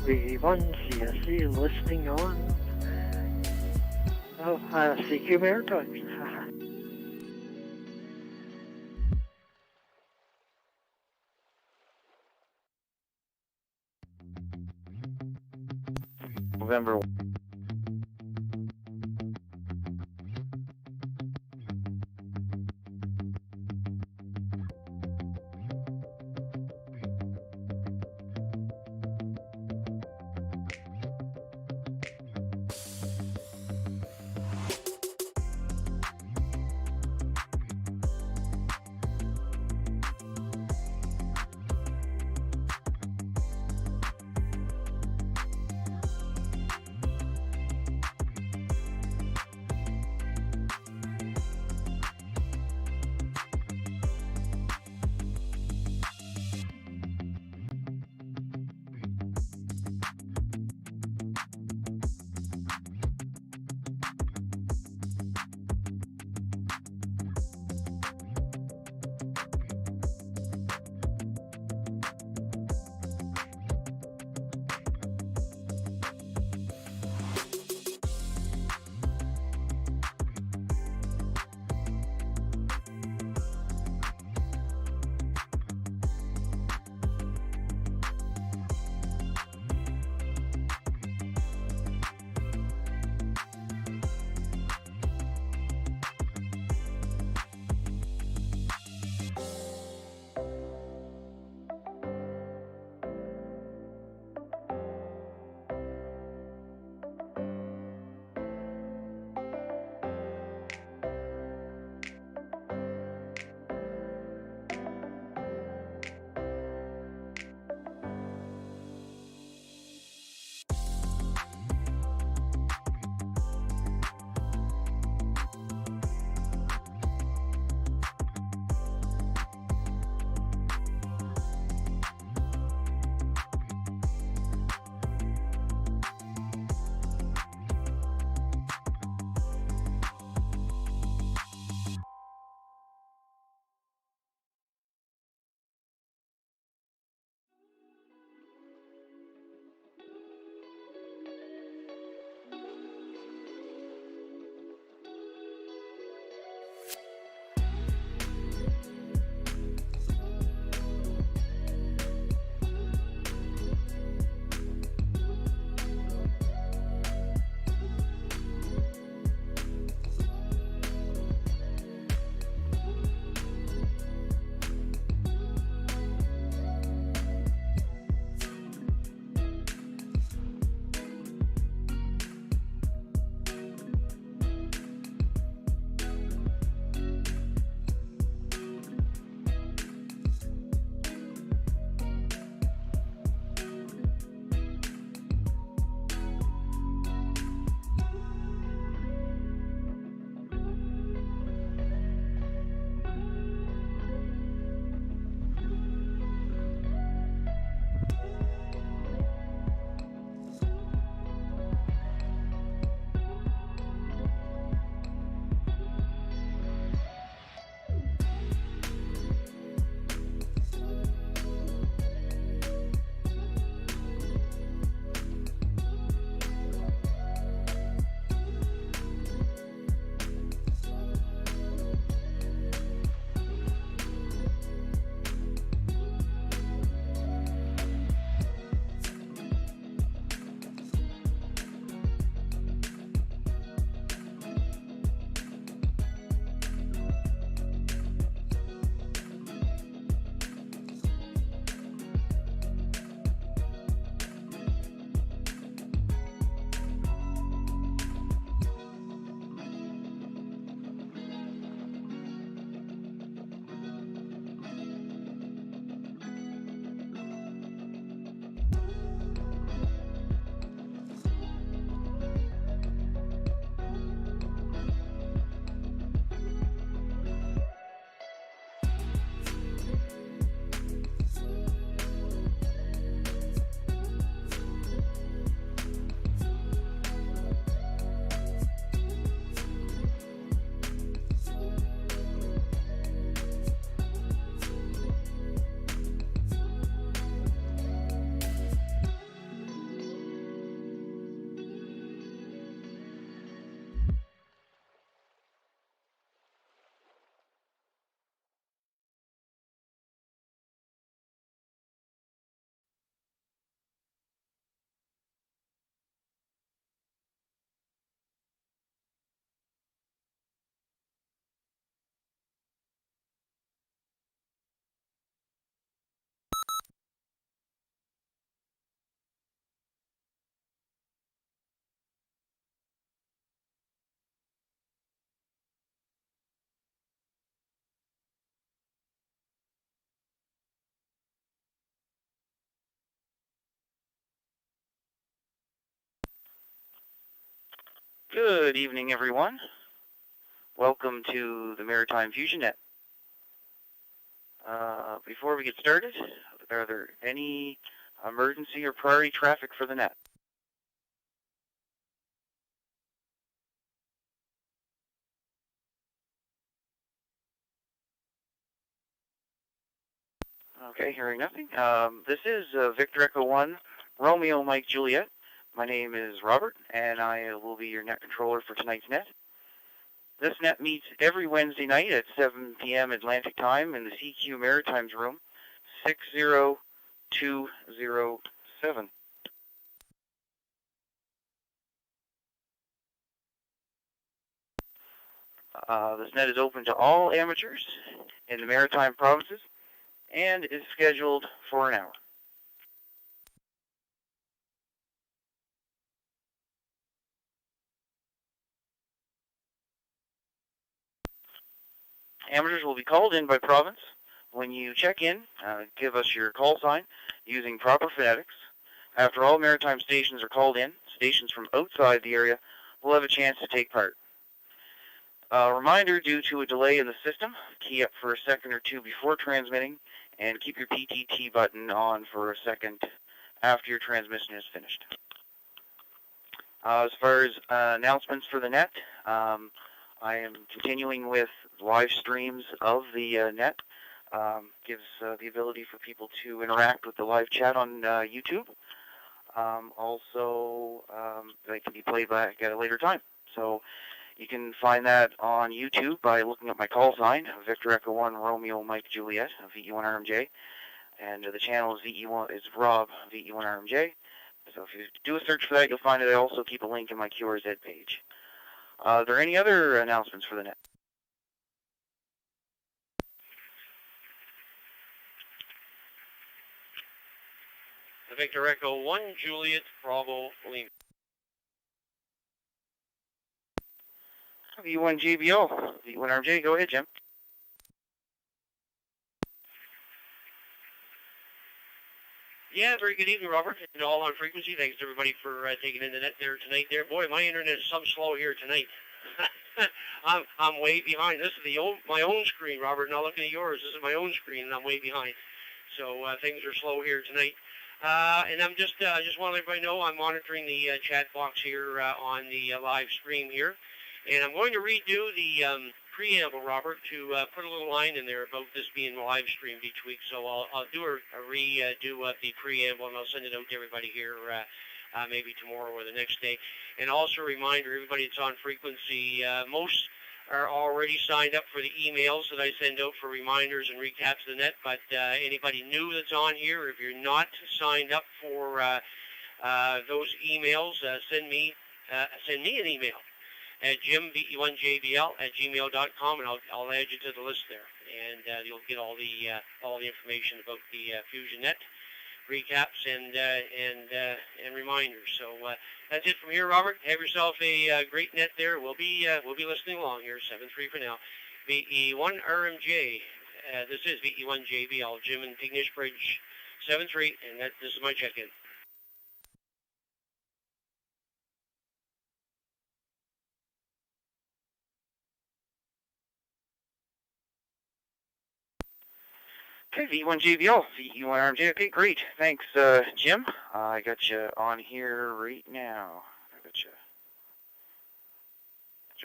everyone. See, listening on. Oh, CQ Maritime. November. Good evening, everyone. Welcome to the Maritime Fusion Net. Before we get started, are there any emergency or priority traffic for the net? Okay, hearing nothing. This is Victor Echo 1, Romeo Mike Juliet. My name is Robert, and I will be your net controller for tonight's net. This net meets every Wednesday night at 7 p.m. Atlantic Time in the CQ Maritimes room, 60207. This net is open to all amateurs in the Maritime provinces and is scheduled for an hour. Amateurs will be called in by province. When you check in, give us your call sign using proper phonetics. After all maritime stations are called in, stations from outside the area will have a chance to take part. Reminder, due to a delay in the system, key up for a second or two before transmitting and keep your PTT button on for a second after your transmission is finished. As far as announcements for the net, I am continuing with live streams of the net. Gives the ability for people to interact with the live chat on YouTube. Also, they can be played back at a later time. So you can find that on YouTube by looking up my call sign, Victor Echo 1 Romeo Mike Juliet, VE1RMJ. And the channel is Rob, VE1RMJ. So if you do a search for that, you'll find it. I also keep a link in my QRZ page. Are there any other announcements for the net? Victor Echo 1 Juliet Bravo Lima. V1 JBL, V1RMJ, go ahead, Jim. Yeah, very good evening, Robert, and all on frequency. Thanks to everybody for taking in the net there tonight. There, boy, my internet is some slow here tonight. I'm way behind. This is my own screen, Robert. Not looking at yours. This is my own screen, and I'm way behind. So things are slow here tonight. And I'm just want to let everybody know I'm monitoring the chat box here on the live stream here, and I'm going to redo the preamble, Robert, to put a little line in there about this being live streamed each week. So I'll do a redo the preamble, and I'll send it out to everybody here maybe tomorrow or the next day. And also a reminder, everybody that's on frequency, most are already signed up for the emails that I send out for reminders and recaps of the net. But anybody new that's on here, if you're not signed up for those emails, send me an email at jimve1jbl@gmail.com, and I'll add you to the list there, and you'll get all the information about the FusionNet recaps and reminders. So that's it from here, Robert. Have yourself a great net there. We'll be listening along here. 7-3 for now. VE1RMJ. This is VE1JBL. Jim and Pignish Bridge. 7-3, and this is my check-in. Okay, V1JBL, VE1RMJ. Okay, great. Thanks, Jim. I got you on here right now. I got you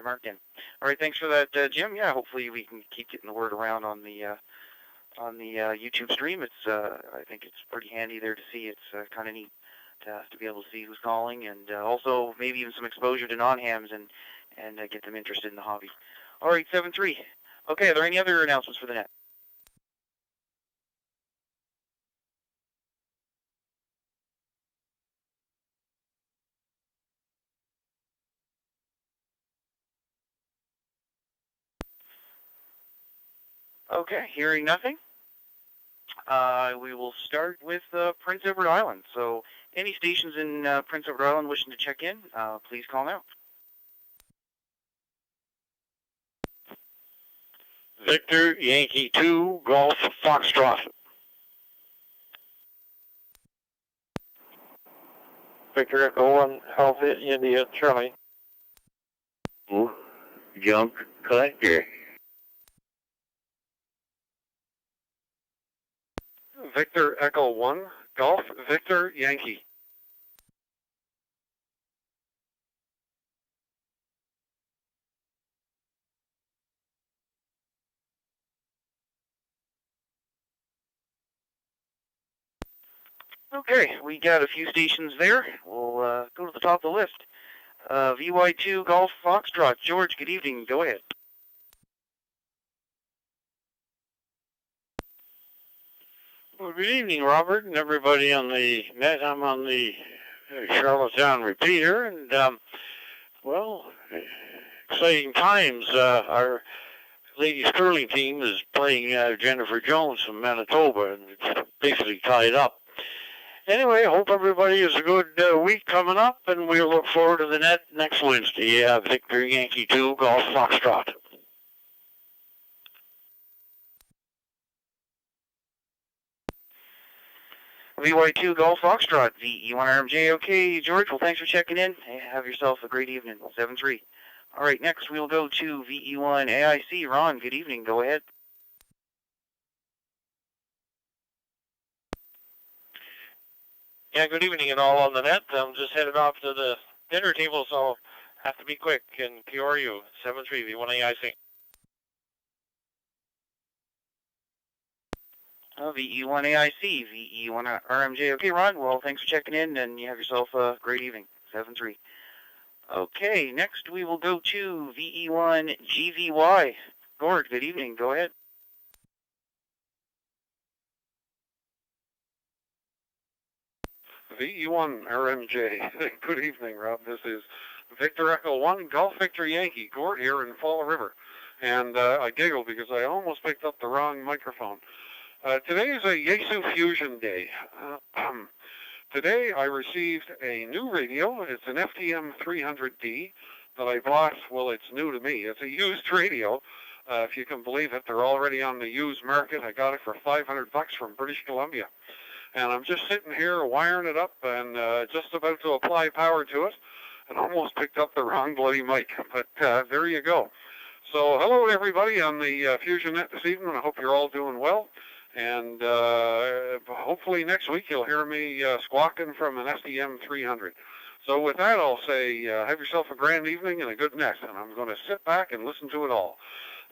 marked in. All right, thanks for that, Jim. Yeah, hopefully we can keep getting the word around on the YouTube stream. It's I think it's pretty handy there to see. It's kind of neat to be able to see who's calling, and also maybe even some exposure to non-hams and get them interested in the hobby. All right, 7-3. Okay, are there any other announcements for the net? Okay, hearing nothing, we will start with Prince Edward Island. So any stations in Prince Edward Island wishing to check in, please call now. Victor, Yankee 2, Golf, Foxtrot. Victor Echo 1, Alpha, India, Charlie. Junk collector. Victor Echo 1, Golf Victor Yankee. Okay, we got a few stations there. We'll go to the top of the list. VY2 Golf Foxtrot. George, good evening. Go ahead. Well, good evening, Robert, and everybody on the net. I'm on the Charlottetown repeater, and, well, exciting times. Our ladies curling team is playing Jennifer Jones from Manitoba, and it's basically tied up. Anyway, I hope everybody has a good week coming up, and we'll look forward to the net next Wednesday. Victor Yankee 2, Golf Foxtrot. VY2 Golf Foxtrot, VE1RMJ. Okay, George, well, thanks for checking in. Hey, have yourself a great evening. 7-3. All right, next we'll go to VE1 AIC. Ron, good evening. Go ahead. Yeah, good evening and all on the net. I'm just headed off to the dinner table, so I'll have to be quick. And PRU, 7-3, V1 AIC. VE1 AIC, VE1 RMJ. Okay, Ron, well, thanks for checking in, and you have yourself a great evening. 7-3. Okay, next we will go to VE1 GVY. Gord, good evening. Go ahead. VE1 RMJ. Good evening, Rob. This is Victor Echo 1, Golf Victor Yankee. Gord here in Fall River. And I giggle because I almost picked up the wrong microphone. Today is a Yaesu Fusion Day. Today I received a new radio. It's an FTM 300D that I bought. Well, it's new to me. It's a used radio. If you can believe it, they're already on the used market. I got it for $500 from British Columbia. And I'm just sitting here wiring it up and just about to apply power to it. And almost picked up the wrong bloody mic. But there you go. So hello everybody on the Fusion Net this evening. I hope you're all doing well. And hopefully next week you'll hear me squawking from an STM 300. So with that, I'll say have yourself a grand evening and a good net. And I'm going to sit back and listen to it all.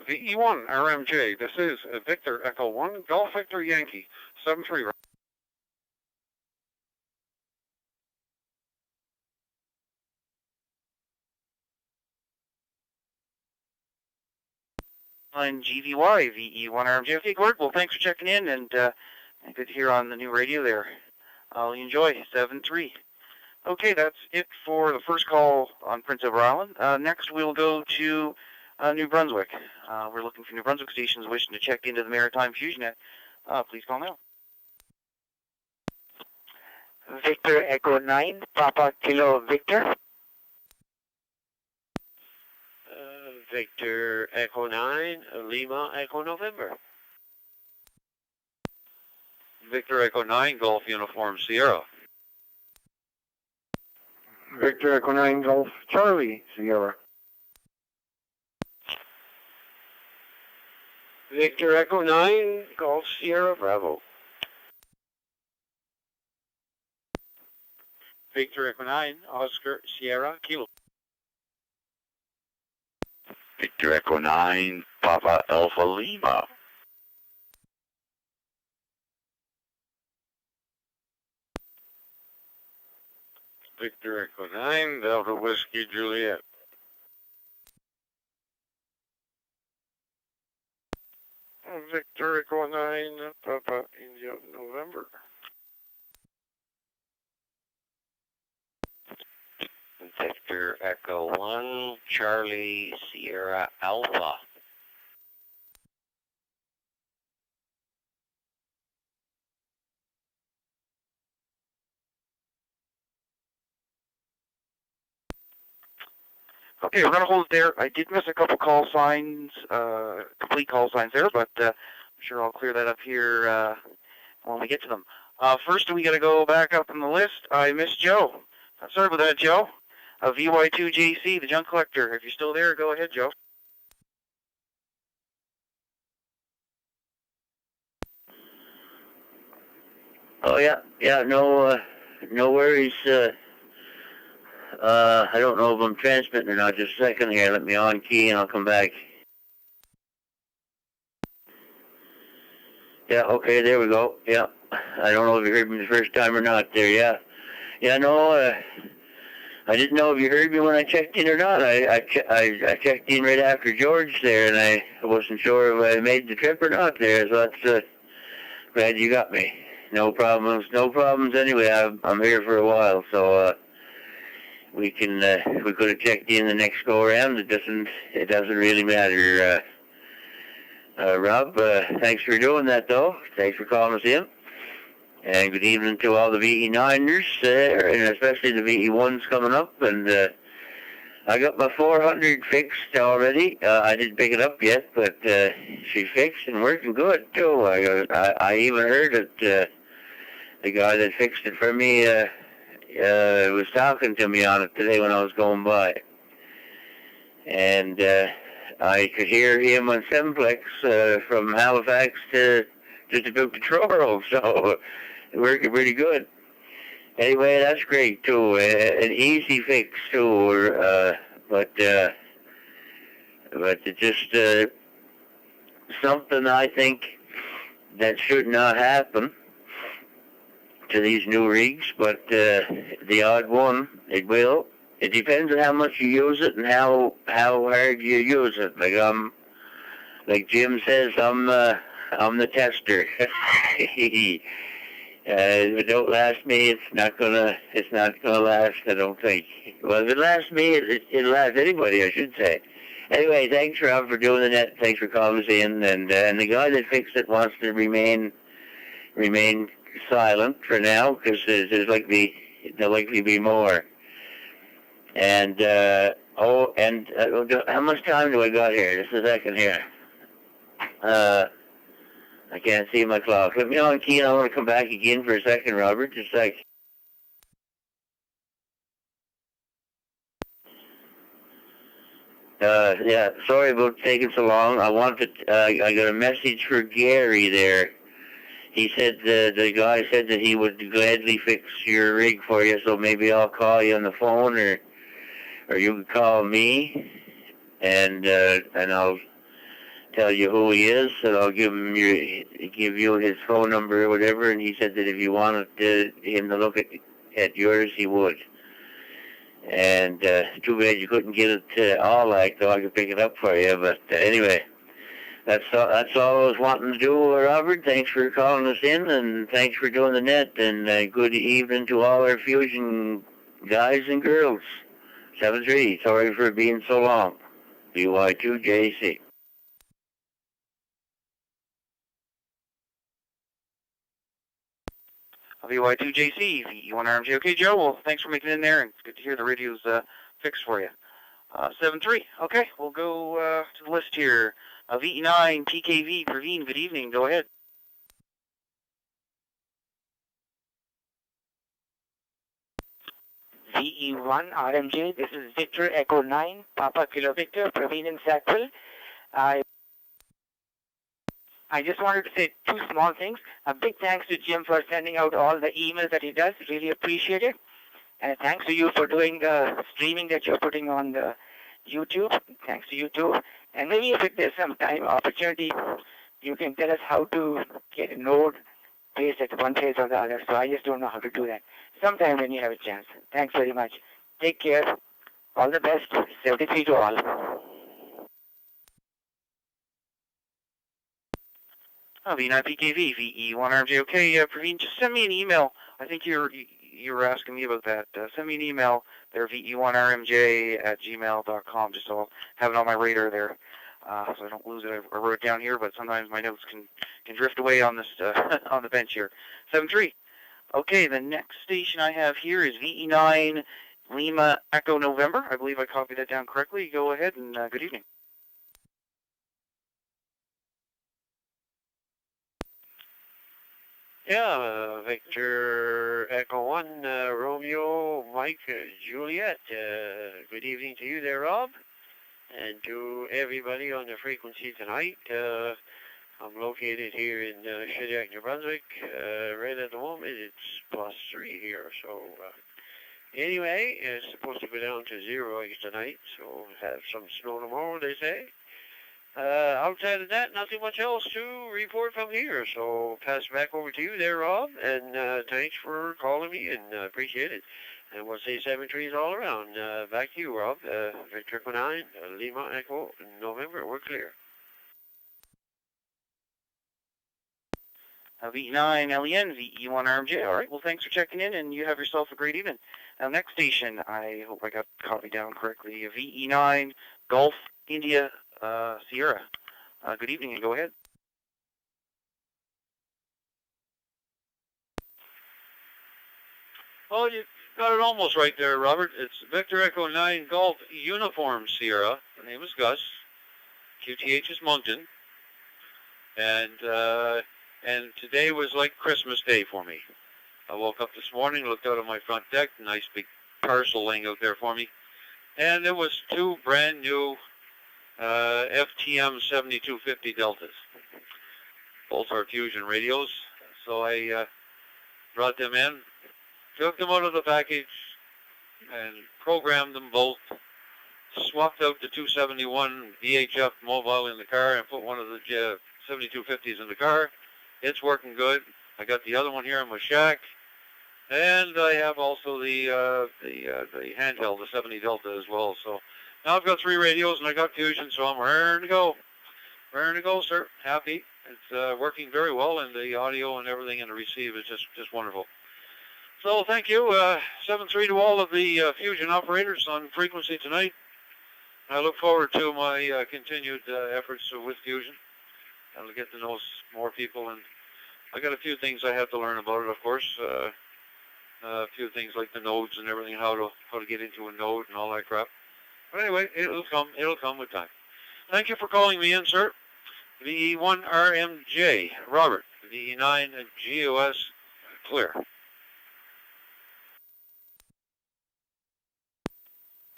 VE1 RMJ, this is Victor Echo 1, Golf Victor Yankee, 7-3. On GVY, VE1 RMJ. Okay, Gord, well, thanks for checking in, and good to hear on the new radio there. I'll enjoy. 7-3. Okay, that's it for the first call on Prince Edward Island. Next, we'll go to New Brunswick. We're looking for New Brunswick stations wishing to check into the Maritime Fusion Net. Please call now. Victor Echo 9, Papa Kilo Victor. Victor Echo 9, Lima Echo November. Victor Echo 9, Golf Uniform Sierra. Victor Echo 9, Golf Charlie Sierra. Victor Echo 9, Golf Sierra Bravo. Victor Echo 9, Oscar Sierra Kilo. Victor Echo 9, Papa Alpha Lima. Victor Echo 9, Delta Whiskey Juliet. Victor Echo 9, Papa India November. Victor Echo 1, Charlie Sierra Alpha. Okay, we're going to hold it there. I did miss a couple call signs, complete call signs there, but I'm sure I'll clear that up here when we get to them. First, we got to go back up on the list. I missed Joe. Sorry about that, Joe. VY2JC, the junk collector. If you're still there, go ahead, Joe. Oh yeah, no worries. I don't know if I'm transmitting or not. Just a second here. Let me on key and I'll come back. Yeah, okay, there we go. Yeah, I don't know if you heard me the first time or not there. Yeah, no, I didn't know if you heard me when I checked in or not. I checked in right after George there, and I wasn't sure if I made the trip or not there. So that's glad you got me. No problems anyway. I'm here for a while, so we could have checked in the next go around. It doesn't really matter. Rob, thanks for doing that though. Thanks for calling us in. And good evening to all the VE9ers there, and especially the VE1s coming up. And I got my 400 fixed already. I didn't pick it up yet, but she's fixed and working good too. I even heard that the guy that fixed it for me was talking to me on it today when I was going by. And I could hear him on Simplex from Halifax to just about the Truro, so working pretty good. Anyway, that's great too. An easy fix too, but it's just something I think that should not happen to these new rigs, but the odd one, it will. It depends on how much you use it and how hard you use it. Like Jim says, I'm the tester. If it don't last me, it's not gonna last. I don't think. Well, if it lasts me, it'll last anybody, I should say. Anyway, thanks Rob for doing the net. Thanks for calling us in. And the guy that fixed it wants to remain silent for now because there'll likely be more. And how much time do I got here? Just a second here. I can't see my clock. Let me on key and I want to come back again for a second, Robert. Just a sec. Yeah, sorry about taking so long. I got a message for Gary there. He said the guy said that he would gladly fix your rig for you, so maybe I'll call you on the phone or you can call me and I'll tell you who he is, and I'll give you his phone number or whatever. And he said that if you wanted him to look at yours, he would. And too bad you couldn't get it all like, though I could pick it up for you. But anyway, that's all I was wanting to do, Robert. Thanks for calling us in, and thanks for doing the net. And good evening to all our Fusion guys and girls. 7-3. Sorry for being so long. VY2JC. VY2JC, VE1RMJ. Okay, Joe, well, thanks for making it in there, and it's good to hear the radio's fixed for you. 7-3. Okay, we'll go to the list here. VE9, PKV, Praveen, good evening. Go ahead. VE1 RMJ, this is Victor Echo 9, Papa Kilo Victor, Praveen in Sackville. I just wanted to say two small things. A big thanks to Jim for sending out all the emails that he does. Really appreciate it. And thanks to you for doing the streaming that you're putting on the YouTube. Thanks to you too. And maybe if there's some time opportunity, you can tell us how to get a node placed at one place or the other. So I just don't know how to do that. Sometime when you have a chance. Thanks very much. Take care. All the best. 73 to all. V9 PKV, VE1RMJ. Okay, Praveen, just send me an email. I think you were asking me about that. Send me an email there, VE1RMJ@gmail.com, just so I'll have it on my radar there, so I don't lose it. I wrote it down here, but sometimes my notes can drift away on this on the bench here. 7-3. Okay, the next station I have here is VE9 Lima Echo November. I believe I copied that down correctly. Go ahead and good evening. Yeah, Victor Echo 1, Romeo Radio Mike Juliet. Good evening to you there, Rob, and to everybody on the frequency tonight. I'm located here in Shediac, New Brunswick. Right at the moment, it's +3 here. So anyway, it's supposed to go down to 0 tonight. So have some snow tomorrow, they say. Outside of that, nothing much else to report from here. So pass it back over to you there, Rob. And thanks for calling me, and appreciate it. And we'll say 7 trees all around. Back to you, Rob. Victor 9, Lima Echo, November. We're clear. VE9 LEN, VE1 RMJ. All right, well, thanks for checking in, and you have yourself a great evening. Now, next station, I hope I got the copy down correctly. VE9 Golf India Sierra. Good evening, and go ahead. Oh, you got it almost right there, Robert. It's Victor Echo 9 Golf Uniform Sierra. The name is Gus. QTH is Moncton. And today was like Christmas Day for me. I woke up this morning, looked out on my front deck, nice big parcel laying out there for me. And there was 2 brand new FTM 7250 Deltas. Both are Fusion radios. So I brought them in, took them out of the package, and programmed them both. Swapped out the 271 VHF mobile in the car and put one of the 7250s in the car. It's working good. I got the other one here in my shack, and I have also the handheld, the 70 Delta as well. So now I've got 3 radios, and I got Fusion, so I'm raring to go. Raring to go, sir. Happy. It's working very well, and the audio and everything in the receive is just wonderful. So thank you. 7-3 to all of the Fusion operators on frequency tonight. I look forward to my continued efforts with Fusion. I'll get to know more people, and I got a few things I have to learn about it, of course. A few things like the nodes and everything, how to get into a node and all that crap. But anyway, it'll come with time. Thank you for calling me in, sir. VE1 RMJ, Robert. VE9 GOS, clear.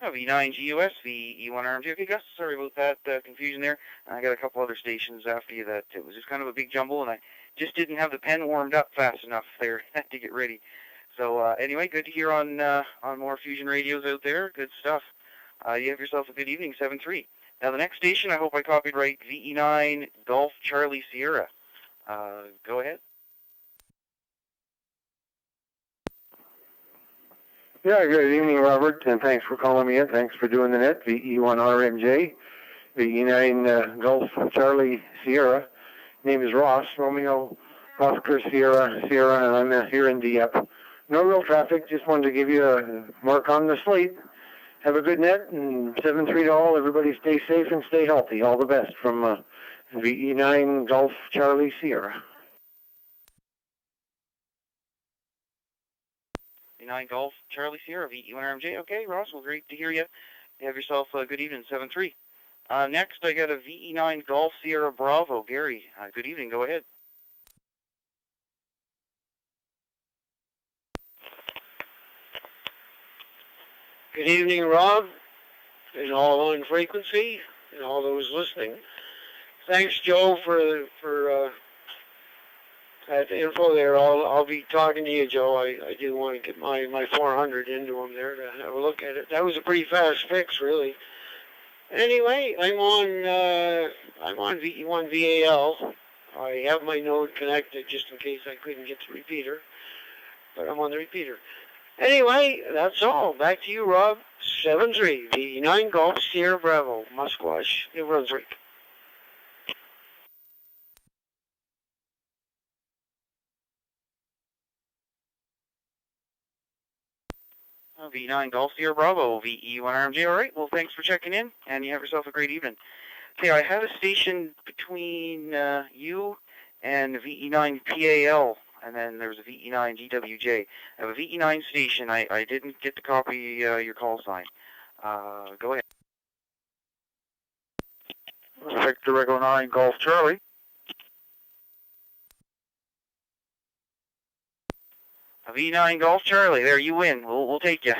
V9 GUS, VE1 RMJ. Okay, Gus, sorry about that confusion there. I got a couple other stations after you that it was just kind of a big jumble, and I just didn't have the pen warmed up fast enough there to get ready. So anyway, good to hear on more Fusion radios out there. Good stuff. You have yourself a good evening, 7-3. Now the next station, I hope I copied right, VE9 Golf Charlie Sierra. Go ahead. Yeah, good evening, Robert, and thanks for calling me in. Thanks for doing the net. VE1 RMJ, VE9 Golf Charlie Sierra. Name is Ross, Romeo, Oscar Sierra, and I'm here in Dieppe. No real traffic, just wanted to give you a mark on the slate. Have a good net, and 7-3 to all. Everybody stay safe and stay healthy. All the best from VE9 Golf Charlie Sierra. V9 Golf Charlie Sierra, VE1 RMJ. Okay, Ross, well, great to hear you. You have yourself a good evening, 7-3. Next, I got a VE9 Golf Sierra Bravo. Gary, good evening. Go ahead. Good evening, Rob, and all on frequency, and all those listening. Thanks, Joe, for that info there. I'll be talking to you, Joe. I do want to get my 400 into him there to have a look at it. That was a pretty fast fix, really. Anyway, I'm on VE1 VAL. I have my node connected just in case I couldn't get the repeater, but I'm on the repeater. Anyway, that's all. Back to you, Rob. 7-3, VE9 Golf Sierra Bravo, Musquash, New Brunswick. V9 Golf Sierra Bravo, VE1 RMJ. All right, well, thanks for checking in, and you have yourself a great evening. Okay, I have a station between you and VE9 PAL, and then there's a VE9 GWJ. I have a VE9 station. I didn't get to copy your call sign. Go ahead. Victor Echo 9 Golf Charlie. V9 Golf Charlie, there, you win. We'll take you.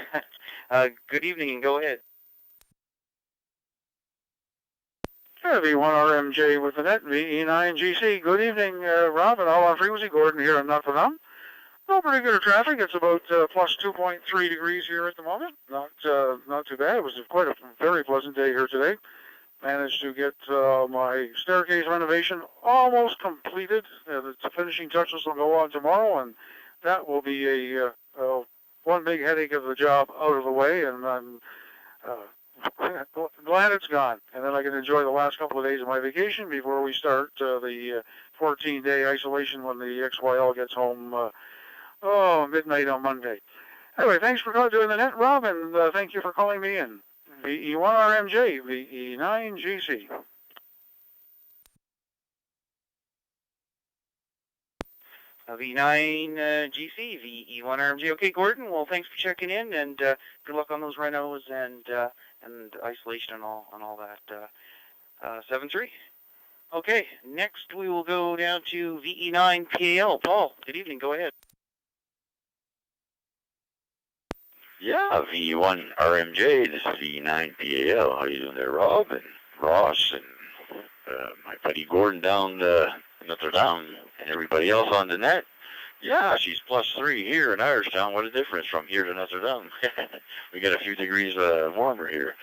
Good evening, and go ahead. V1RMJ with the net, VE9GC. Good evening, Rob, and all on frequency. Gordon here in Notre Dame. No pretty good traffic. It's about plus 2.3 degrees here at the moment. Not too bad. It was quite a very pleasant day here today. Managed to get my staircase renovation almost completed. The finishing touches will go on tomorrow, and that will be a one big headache of the job out of the way, and I'm glad it's gone. And then I can enjoy the last couple of days of my vacation before we start the 14-day isolation when the XYL gets home midnight on Monday. Anyway, thanks for doing the net, Rob, and thank you for calling me in. VE1RMJ, VE9GC. V9GC, VE1RMJ. Okay, Gordon, well, thanks for checking in, and good luck on those renos and isolation and all that. 7-3. Okay, next we will go down to VE9PAL. Paul, good evening, go ahead. Yeah, V1RMJ, this is V9PAL. How you doing there, Rob and Ross and my buddy Gordon down Notre Dame and everybody else on the net? Yeah, she's +3 here in Irishtown. What a difference from here to Notre Dame. We get a few degrees warmer here.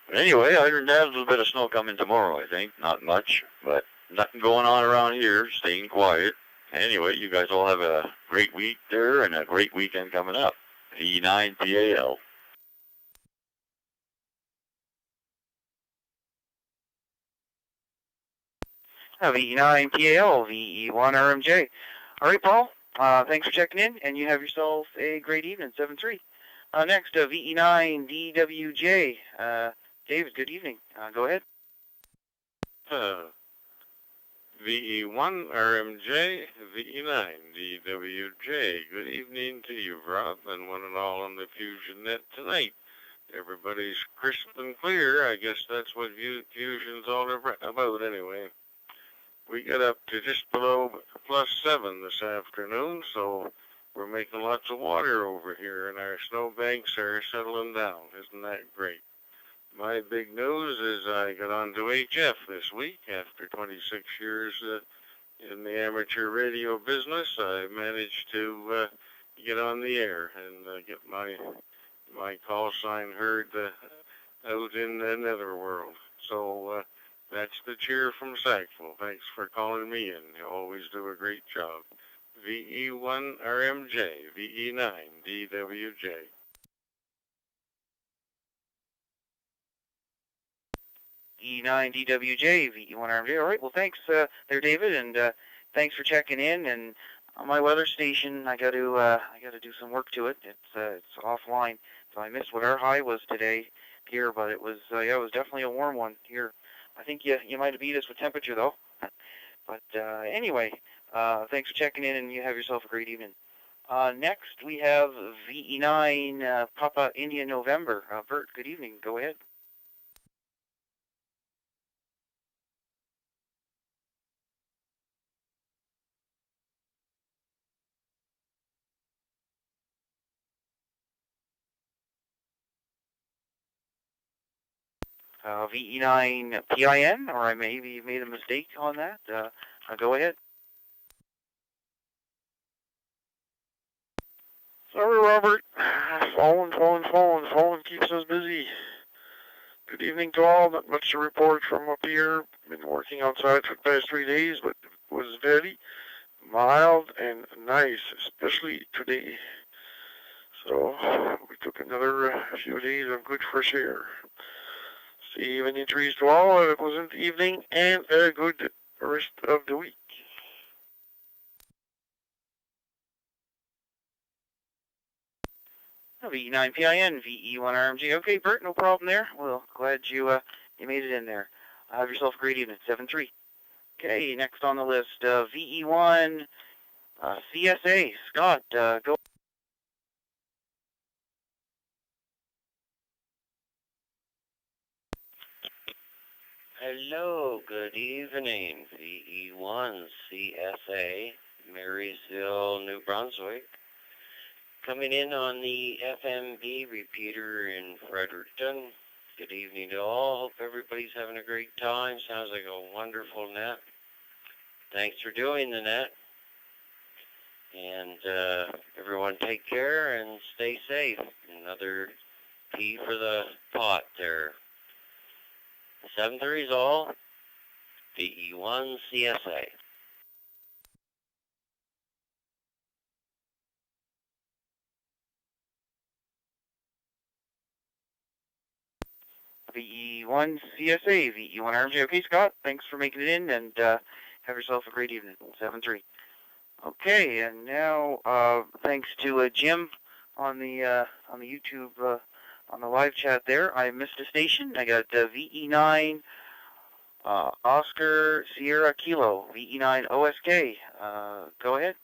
But anyway, other than that, a little bit of snow coming tomorrow, I think. Not much, but nothing going on around here. Staying quiet. Anyway, you guys all have a great week there and a great weekend coming up. V9PAL. VE9PAL, VE1RMJ. All right, Paul, thanks for checking in, and you have yourself a great evening, 7-3. Next, VE9DWJ. David, good evening. Go ahead. VE1RMJ, VE9DWJ. Good evening to you, Rob, and one and all on the Fusion net tonight. Everybody's crisp and clear. I guess that's what Fusion's all about anyway. We got up to just below +7 this afternoon, so we're making lots of water over here, and our snowbanks are settling down. Isn't that great? My big news is I got on to HF this week. After 26 years in the amateur radio business, I managed to get on the air and get my call sign heard out in the netherworld. So that's the cheer from Sackville. Thanks for calling me in. You always do a great job. VE1RMJ, VE9DWJ. E9DWJ, VE1RMJ. All right, well, thanks there, David, and thanks for checking in. And on my weather station, I got to do some work to it. It's offline, so I missed what our high was today here, but it was it was definitely a warm one here. I think you might have beat us with temperature though. But anyway, thanks for checking in, and you have yourself a great evening. Next, we have VE9 Papa India November. Bert, good evening. Go ahead. VE9 PIN, or I maybe made a mistake on that. Go ahead. Sorry, Robert. Phone keeps us busy. Good evening to all. Not much to report from up here. Been working outside for the past 3 days, but it was very mild and nice, especially today. So we took another few days of good fresh air. See evening trees to all. Have a pleasant evening and a good rest of the week. VE9 PIN, VE1RMG. Okay, Bert, no problem there. Well, glad you made it in there. Have yourself a great evening. 7-3. Okay, next on the list, VE1 CSA. Scott, go. Hello, good evening. VE1 CSA, Marysville, New Brunswick. Coming in on the FMB repeater in Fredericton. Good evening to all. Hope everybody's having a great time. Sounds like a wonderful net. Thanks for doing the net. And everyone take care and stay safe. Another P for the pot there. 7-3's all. VE1 CSA. VE1 CSA, VE1 RMJ. Okay, Scott, thanks for making it in, and have yourself a great evening. 7-3. Okay, and now thanks to Jim on the YouTube on the live chat there. I missed a station. I got VE9 Oscar Sierra Kilo, VE9 OSK. Go ahead.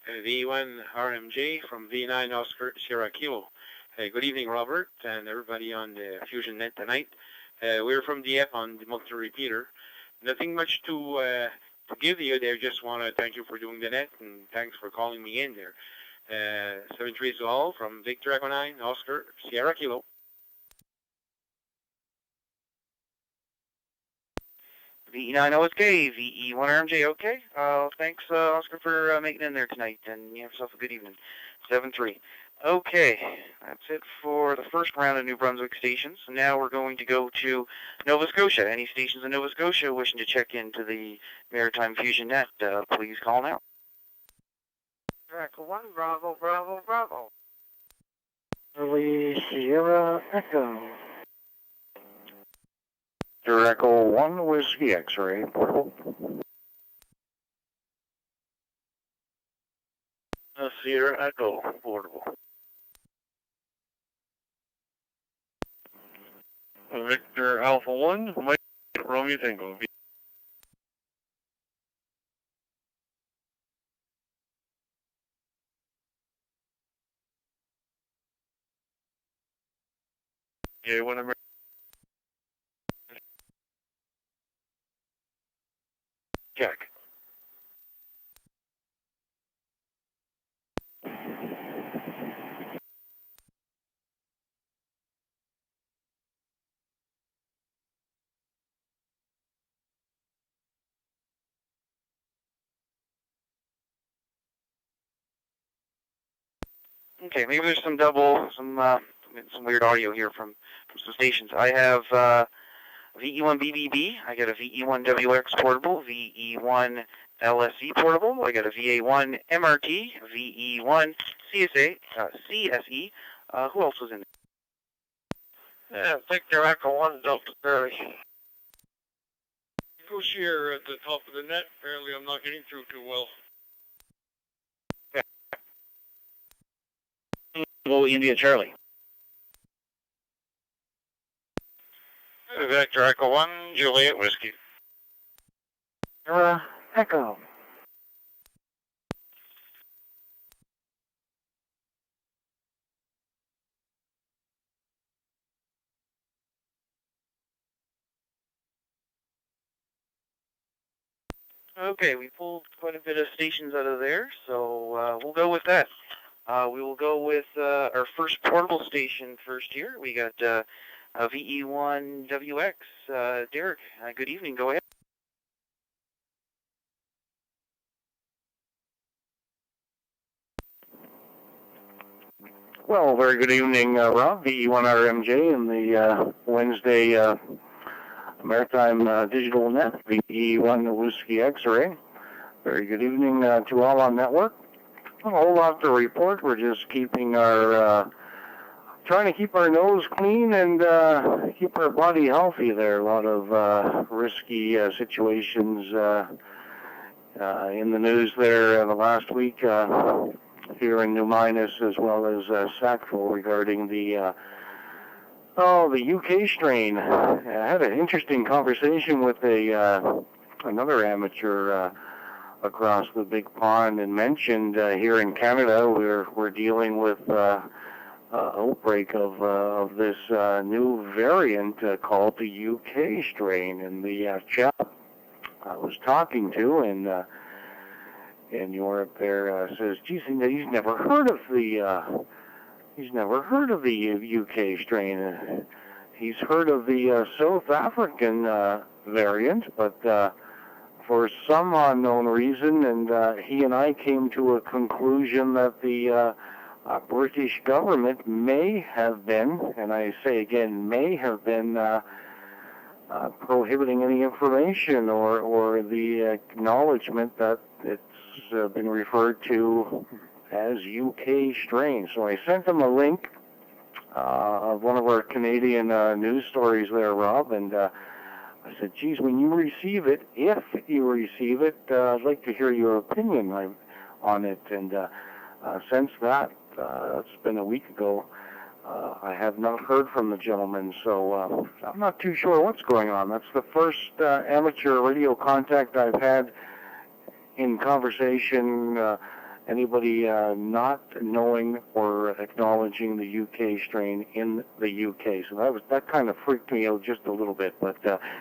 V1 RMJ from V9 Oscar Sierra Kilo. Good evening, Robert, and everybody on the Fusion Net tonight. We're from DF on the multi-repeater. Nothing much to give you there. Just want to thank you for doing the net, and thanks for calling me in there. 7-3 is all from Victor Echo 9 Oscar Sierra Kilo. VE9 OSK, VE1 RMJ, okay. Thanks, Oscar, for making it in there tonight, and you have yourself a good evening. 7-3. Okay, that's it for the first round of New Brunswick stations. Now we're going to go to Nova Scotia. Any stations in Nova Scotia wishing to check into the Maritime Fusion net, please call now. Echo 1, Bravo, Bravo, Bravo. Charlie Sierra Echo. Echo 1 Whiskey X-ray portable. Sierra Echo portable. Victor Alpha 1, Mike Romeo Tango. Yeah, when I'm check. Okay, maybe there's some weird audio here from some stations. I have VE1 BBB. I got a VE1 WX portable, VE1 LSE portable. I got a VA1 MRT, VE1 CSE. Who else was in there? Yeah, Victor Echo 1 Delta Charlie. Goes here at the top of the net. Apparently I'm not getting through too well. Go India Charlie. Victor Echo 1, Juliet Whiskey. Sierra Echo. Okay, we pulled quite a bit of stations out of there, so we'll go with that. We will go with our first portable station first here. We got VE1 WX. Derek, good evening. Go ahead. Well, very good evening, Rob. VE1 RMJ in the Wednesday Maritime Digital Net, VE1 Whiskey X-ray. Very good evening to all on network. A whole lot to report. We're just keeping our, trying to keep our nose clean and keep our body healthy there. A lot of risky situations in the news there the last week here in New Minas as well as Sackville regarding the UK strain. I had an interesting conversation with another amateur across the big pond and mentioned here in Canada we're dealing with outbreak of this new variant called the UK strain, and the chap I was talking to and in Europe there says, geez, he's never heard of the UK strain. He's heard of the South African variant, but for some unknown reason, and he and I came to a conclusion that the British government may have been, and I say again, may have been prohibiting any information or the acknowledgement that it's been referred to as UK strain. So I sent them a link of one of our Canadian news stories there, Rob, and I said, geez, when you receive it, if you receive it, I'd like to hear your opinion on it. And since that, it's been a week ago, I have not heard from the gentleman, so I'm not too sure what's going on. That's the first amateur radio contact I've had in conversation, anybody not knowing or acknowledging the UK strain in the UK. So that kind of freaked me out just a little bit. But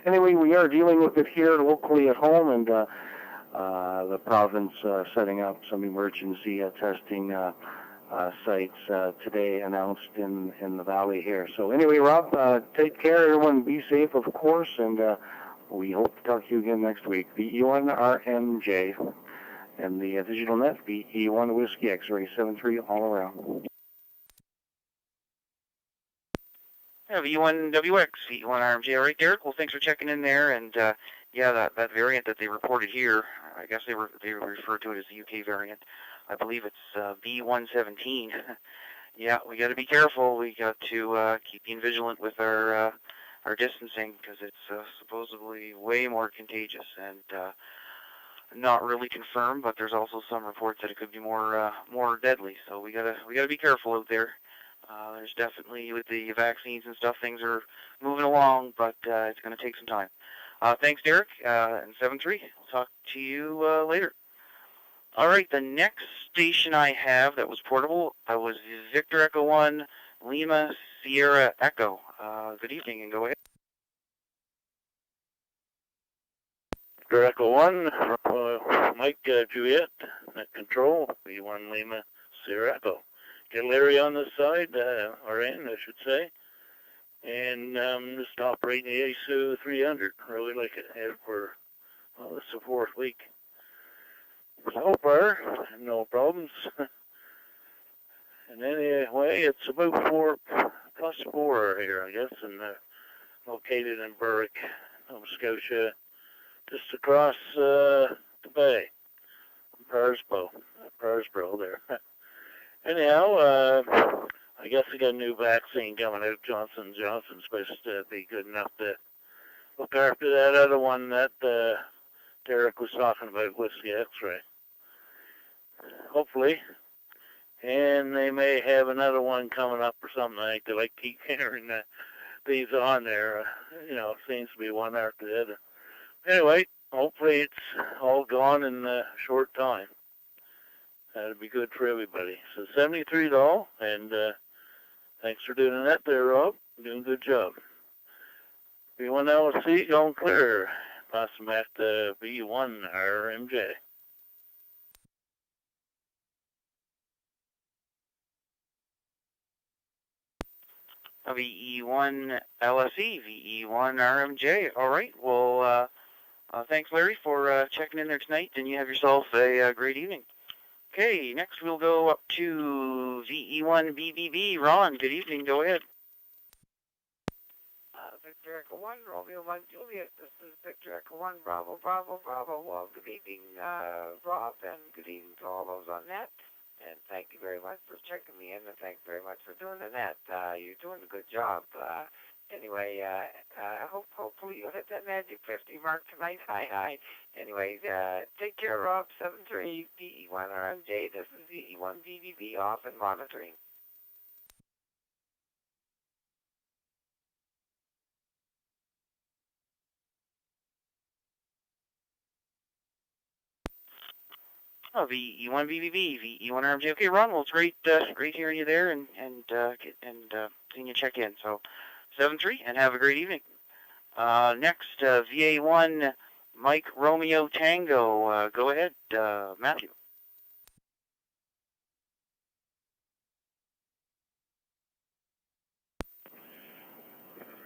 anyway, we are dealing with it here locally at home, and the province setting up some emergency testing sites today announced in the valley here. So anyway, Rob, take care. Everyone be safe, of course, and we hope to talk to you again next week. VE1RMJ and the digital net, VE1 Whiskey X-Ray 73 all around. Yeah, V1WX, V1RMJ. All right, Derek. Well, thanks for checking in there. And yeah, that variant that they reported here, I guess they refer to it as the UK variant. I believe it's B117. Yeah, we got to be careful. We got to keep being vigilant with our distancing, because it's supposedly way more contagious and not really confirmed. But there's also some reports that it could be more deadly. So we gotta be careful out there. There's definitely, with the vaccines and stuff, things are moving along, but it's going to take some time. Thanks, Derek, and 7-3. I'll talk to you later. All right, the next station I have that was portable was Victor Echo 1, Lima Sierra Echo. Good evening, and go ahead. Victor Echo 1, Mike Juliet, at control, V1 Lima Sierra Echo. Get Larry on this side, or in, I should say. And just operating the ASU 300. Really like it. Had it for, well, this is the fourth week. So far, no problems. And anyway, it's about 4 plus 4 here, I guess, and located in Berwick, Nova Scotia, just across the bay, Parsbro there. Anyhow, I guess we got a new vaccine coming out. Johnson & Johnson's supposed to be good enough to look after that other one that Derek was talking about, Whiskey X-Ray. Hopefully. And they may have another one coming up or something. I think they like keep hearing these on there. It seems to be one after the other. Anyway, hopefully it's all gone in a short time. That'd be good for everybody. So $73, and thanks for doing that there, Rob. Doing a good job. V1 LSC going clear. Pass them back to V1 RMJ. VE1 LSE, VE1 RMJ. All right. Well, thanks, Larry, for checking in there tonight, and you have yourself a great evening. Okay, next we'll go up to VE1 BBB. Ron, good evening. Go ahead. Victor Echo 1, Romeo 1, Juliet. This is Victor Echo 1, Bravo, Bravo, Bravo. Well, good evening, Rob, and good evening to all those on net. And thank you very much for checking me in, and thanks very much for doing the net. You're doing a good job. Anyway, hopefully you'll hit that magic 50 mark tonight. Hi. Anyway, take care, Rob. 7-3, VE1 RMJ. This is VE1 BBB off and monitoring. Oh, VE1 BBB, VE1 RMJ. Okay, Ron. Well, it's great hearing you there and seeing you check in. So 7-3, and have a great evening. Next, VA1 Mike Romeo Tango. Go ahead, Matthew.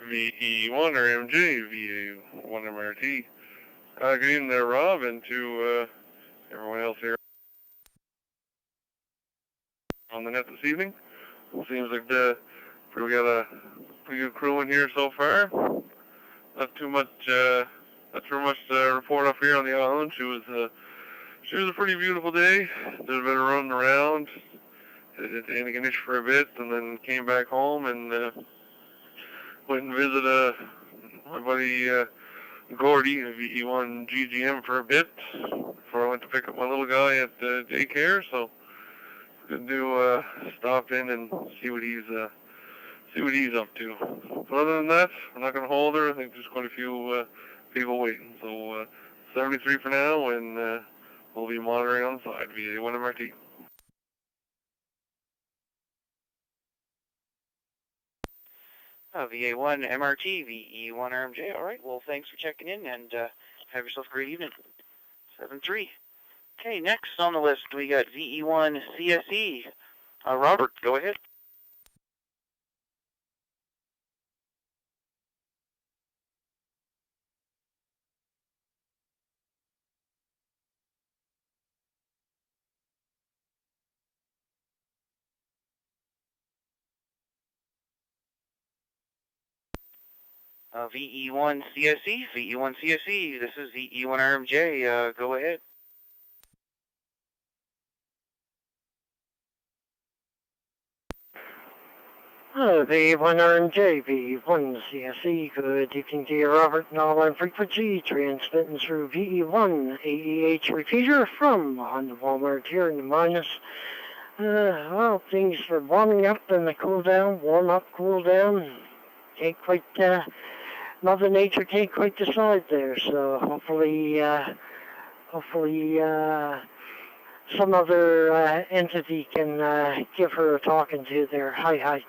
VE1 or MJ, VE1 MRT. Good evening there, Rob, and to everyone else here on the net this evening. Seems like we got a pretty good crew in here so far. Not too much to report up here on the island. She was a pretty beautiful day. Did a bit of running around, did Antigonish for a bit, and then came back home and went and visited my buddy Gordy of VE1 GGM for a bit before I went to pick up my little guy at daycare. So good to stop in and see what he's up to. But other than that, I'm not going to hold her. I think there's quite a few people waiting. So 73 for now, and we'll be monitoring on the side via one MRT. VA1 MRT, VE1 RMJ. All right, well, thanks for checking in, and have yourself a great evening. 7-3. Okay, next on the list, we got VE1 CSE. Robert, go ahead. VE1 CSE, VE1 CSE, this is VE1 RMJ, go ahead. V1 RMJ, V1 CSE, good evening to you, Robert, and all on frequency, transmitting through VE1 AEH repeater from on the Walmart here in the minus. Well, things are warming up and the cool down, warm up, cool down. Can't quite, Mother Nature can't quite decide there, so hopefully, some other entity can give her a talking to there. Hi.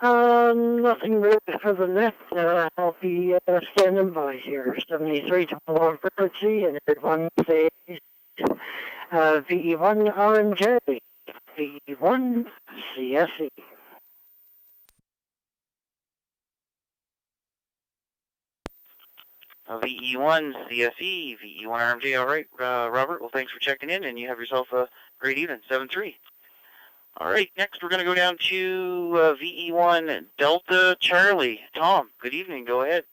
Nothing really further than that. I'll be standing by here. 73 to 1 frequency, and everyone says VE1 RMJ, VE1 CSE. VE1 CSE, VE1 RMJ. All right, Robert, well, thanks for checking in, and you have yourself a great evening. 7-3. All right, next we're going to go down to VE1 Delta Charlie. Tom, good evening. Go ahead.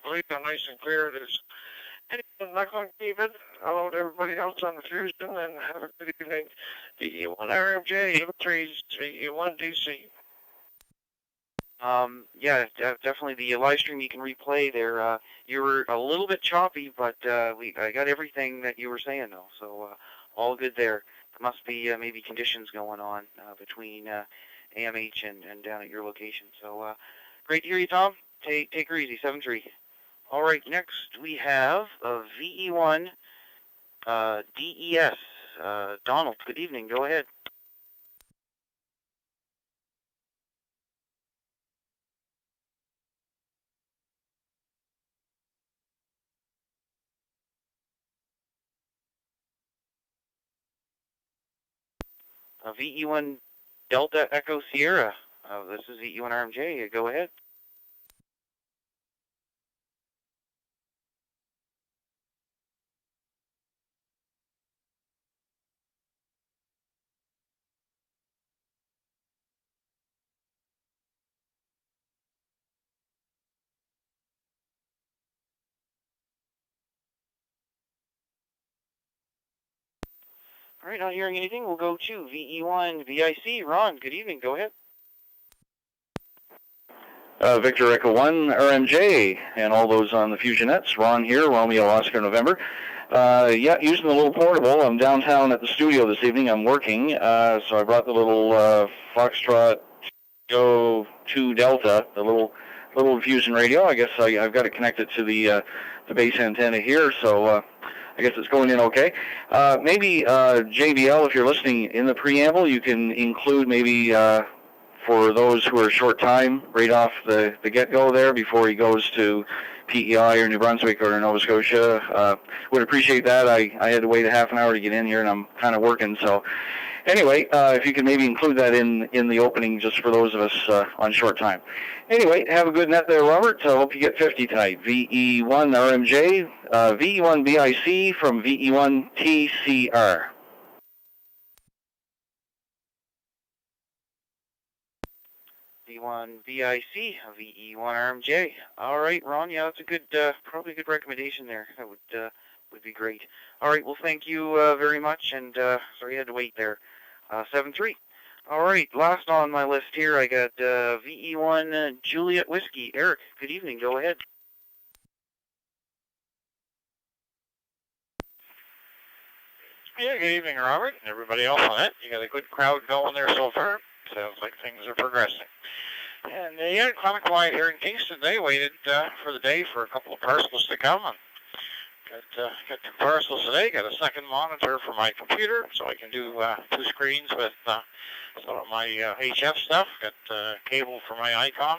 Believe I'm nice and clear. There's anything not going to keep it. Hello to everybody else on the Fusion, and have a good evening. VE1 RMJ, 3 VE1 DC. Yeah, definitely the live stream you can replay there. You were a little bit choppy, but I got everything that you were saying though, so all good there. There must be maybe conditions going on between AMH and down at your location. So great to hear you, Tom. Take her easy. 7-3. All right, next we have VE1 DES. Donald, good evening. Go ahead. VE1 Delta Echo Sierra. This is VE1 RMJ. Go ahead. All right, not hearing anything. We'll go to VE1 VIC. Ron, good evening. Go ahead. Victor Echo 1 RMJ and all those on the Fusion nets. Ron here, Romeo Oscar November. Yeah, using the little portable. I'm downtown at the studio this evening. I'm working, so I brought the little Foxtrot Go 2 Delta, the little Fusion radio. I guess I've got it connected to the base antenna here, so I guess it's going in okay. Maybe JBL, if you're listening in the preamble, you can include maybe for those who are short time right off the get-go there before he goes to PEI or New Brunswick or Nova Scotia. Would appreciate that. I had to wait a half an hour to get in here, and I'm kind of working. So anyway, if you could maybe include that in the opening just for those of us on short time. Anyway, have a good net there, Robert. I hope you get 50 tonight. VE1 RMJ, VE1 BIC from VE1 TCR. V1 BIC, VE1 RMJ. All right, Ron. Yeah, that's a good, probably a good recommendation there. That would be great. All right. Well, thank you very much. And sorry you had to wait there. 7-3. All right. Last on my list here, I got VE1 Juliet Whiskey. Eric, good evening. Go ahead. Yeah, good evening, Robert, and everybody else on it. You got a good crowd going there so far. Sounds like things are progressing. And yeah, kind of quiet here in Kingston. They waited for the day for a couple of parcels to come. And got 2 parcels today. Got a second monitor for my computer, so I can do 2 screens with some of my HF stuff. Got cable for my Icon,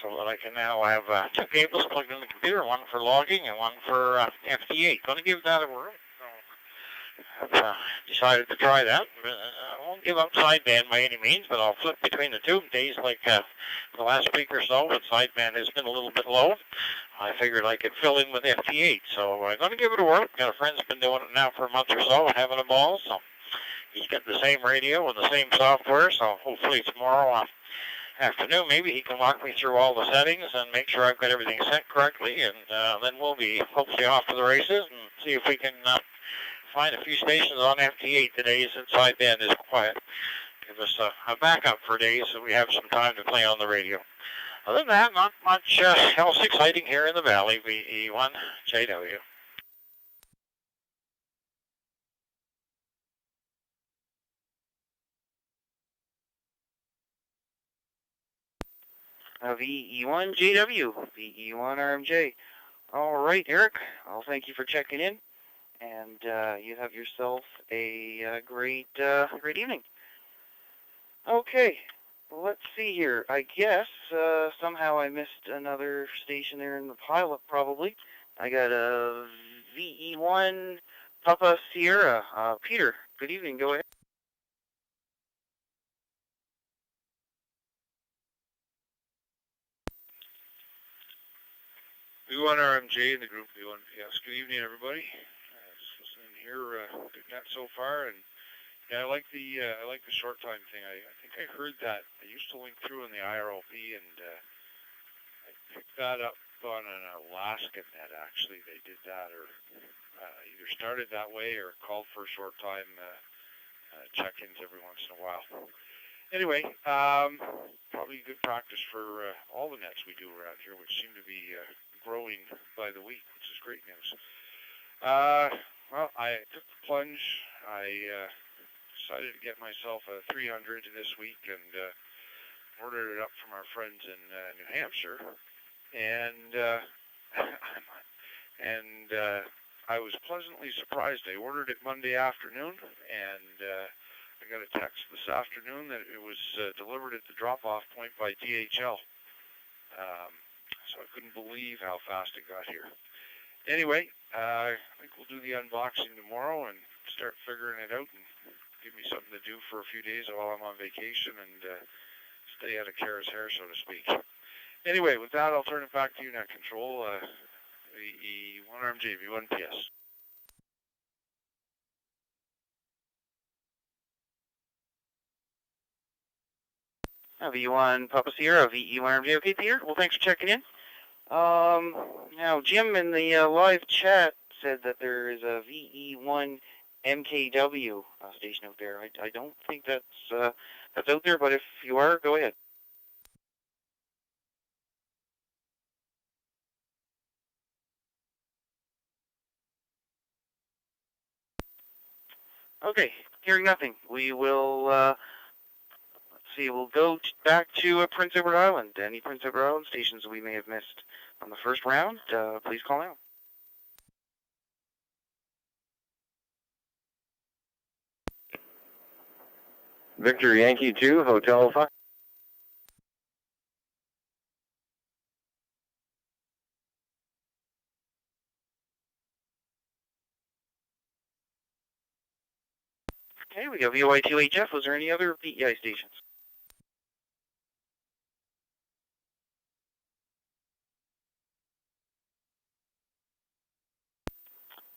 so that I can now have 2 cables plugged in the computer, one for logging and one for FT8. Going to give that a whirl. I've decided to try that. I won't give up sideband by any means, but I'll flip between the two. Days like the last week or so, when sideband has been a little bit low, I figured I could fill in with FT8. So I'm going to give it a whirl. Got a friend's been doing it now for a month or so, having a ball. So he's got the same radio and the same software. So hopefully tomorrow afternoon, maybe he can walk me through all the settings and make sure I've got everything set correctly. And then we'll be hopefully off to the races and see if we can find a few stations on FT8 today since sideband is quiet. Give us a backup for days so we have some time to play on the radio. Other than that, not much else exciting here in the valley. VE1 JW. VE1 JW, VE1 RMJ. All right, Eric, I'll thank you for checking in. And you have yourself a great evening. Okay, well, let's see here. I guess somehow I missed another station there in the pileup, probably. I got a VE1 Papa Sierra. Peter, good evening. Go ahead. V1 RMJ in the group V1. Yes, good evening, everybody. Just listening here, good net so far, and yeah, I like the short time thing. I think I heard that. I used to link through in the IRLP, and I picked that up on an Alaska net. Actually, they did that, or either started that way or called for short time check-ins every once in a while. Anyway, probably good practice for all the nets we do around here, which seem to be growing by the week, which is great news. Well, I took the plunge. I decided to get myself a 300 this week and ordered it up from our friends in New Hampshire. And I was pleasantly surprised. I ordered it Monday afternoon, and I got a text this afternoon that it was delivered at the drop-off point by DHL. So I couldn't believe how fast it got here. Anyway, I think we'll do the unboxing tomorrow and start figuring it out and give me something to do for a few days while I'm on vacation and stay out of Kara's hair, so to speak. Anyway, with that, I'll turn it back to you now, Control. V1 RMJ, V1 PS. V1 Papa Sierra, VE1 RMJ. Okay, Peter, well, thanks for checking in. Now, Jim in the live chat said that there is a VE1 MKW station out there. I don't think that's out there, but if you are, go ahead. Okay, hearing nothing. We will, let's see, we'll go back to Prince Edward Island. Any Prince Edward Island stations we may have missed on the first round, please call now. Victor Yankee 2, Hotel Fox. Okay, we got VY2HF. Was there any other VEI stations?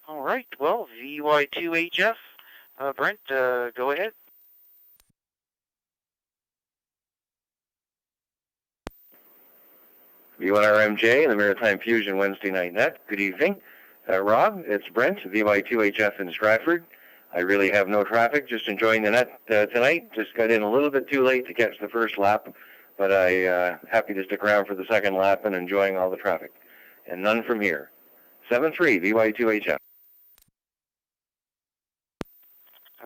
All right, well, VY2HF. Brent, go ahead. V1RMJ, the Maritime Fusion Wednesday Night Net. Good evening. Rob, it's Brent, VY2HF in Stratford. I really have no traffic, just enjoying the net tonight. Just got in a little bit too late to catch the first lap, but I happy to stick around for the second lap and enjoying all the traffic. And none from here. 7-3, VY2HF.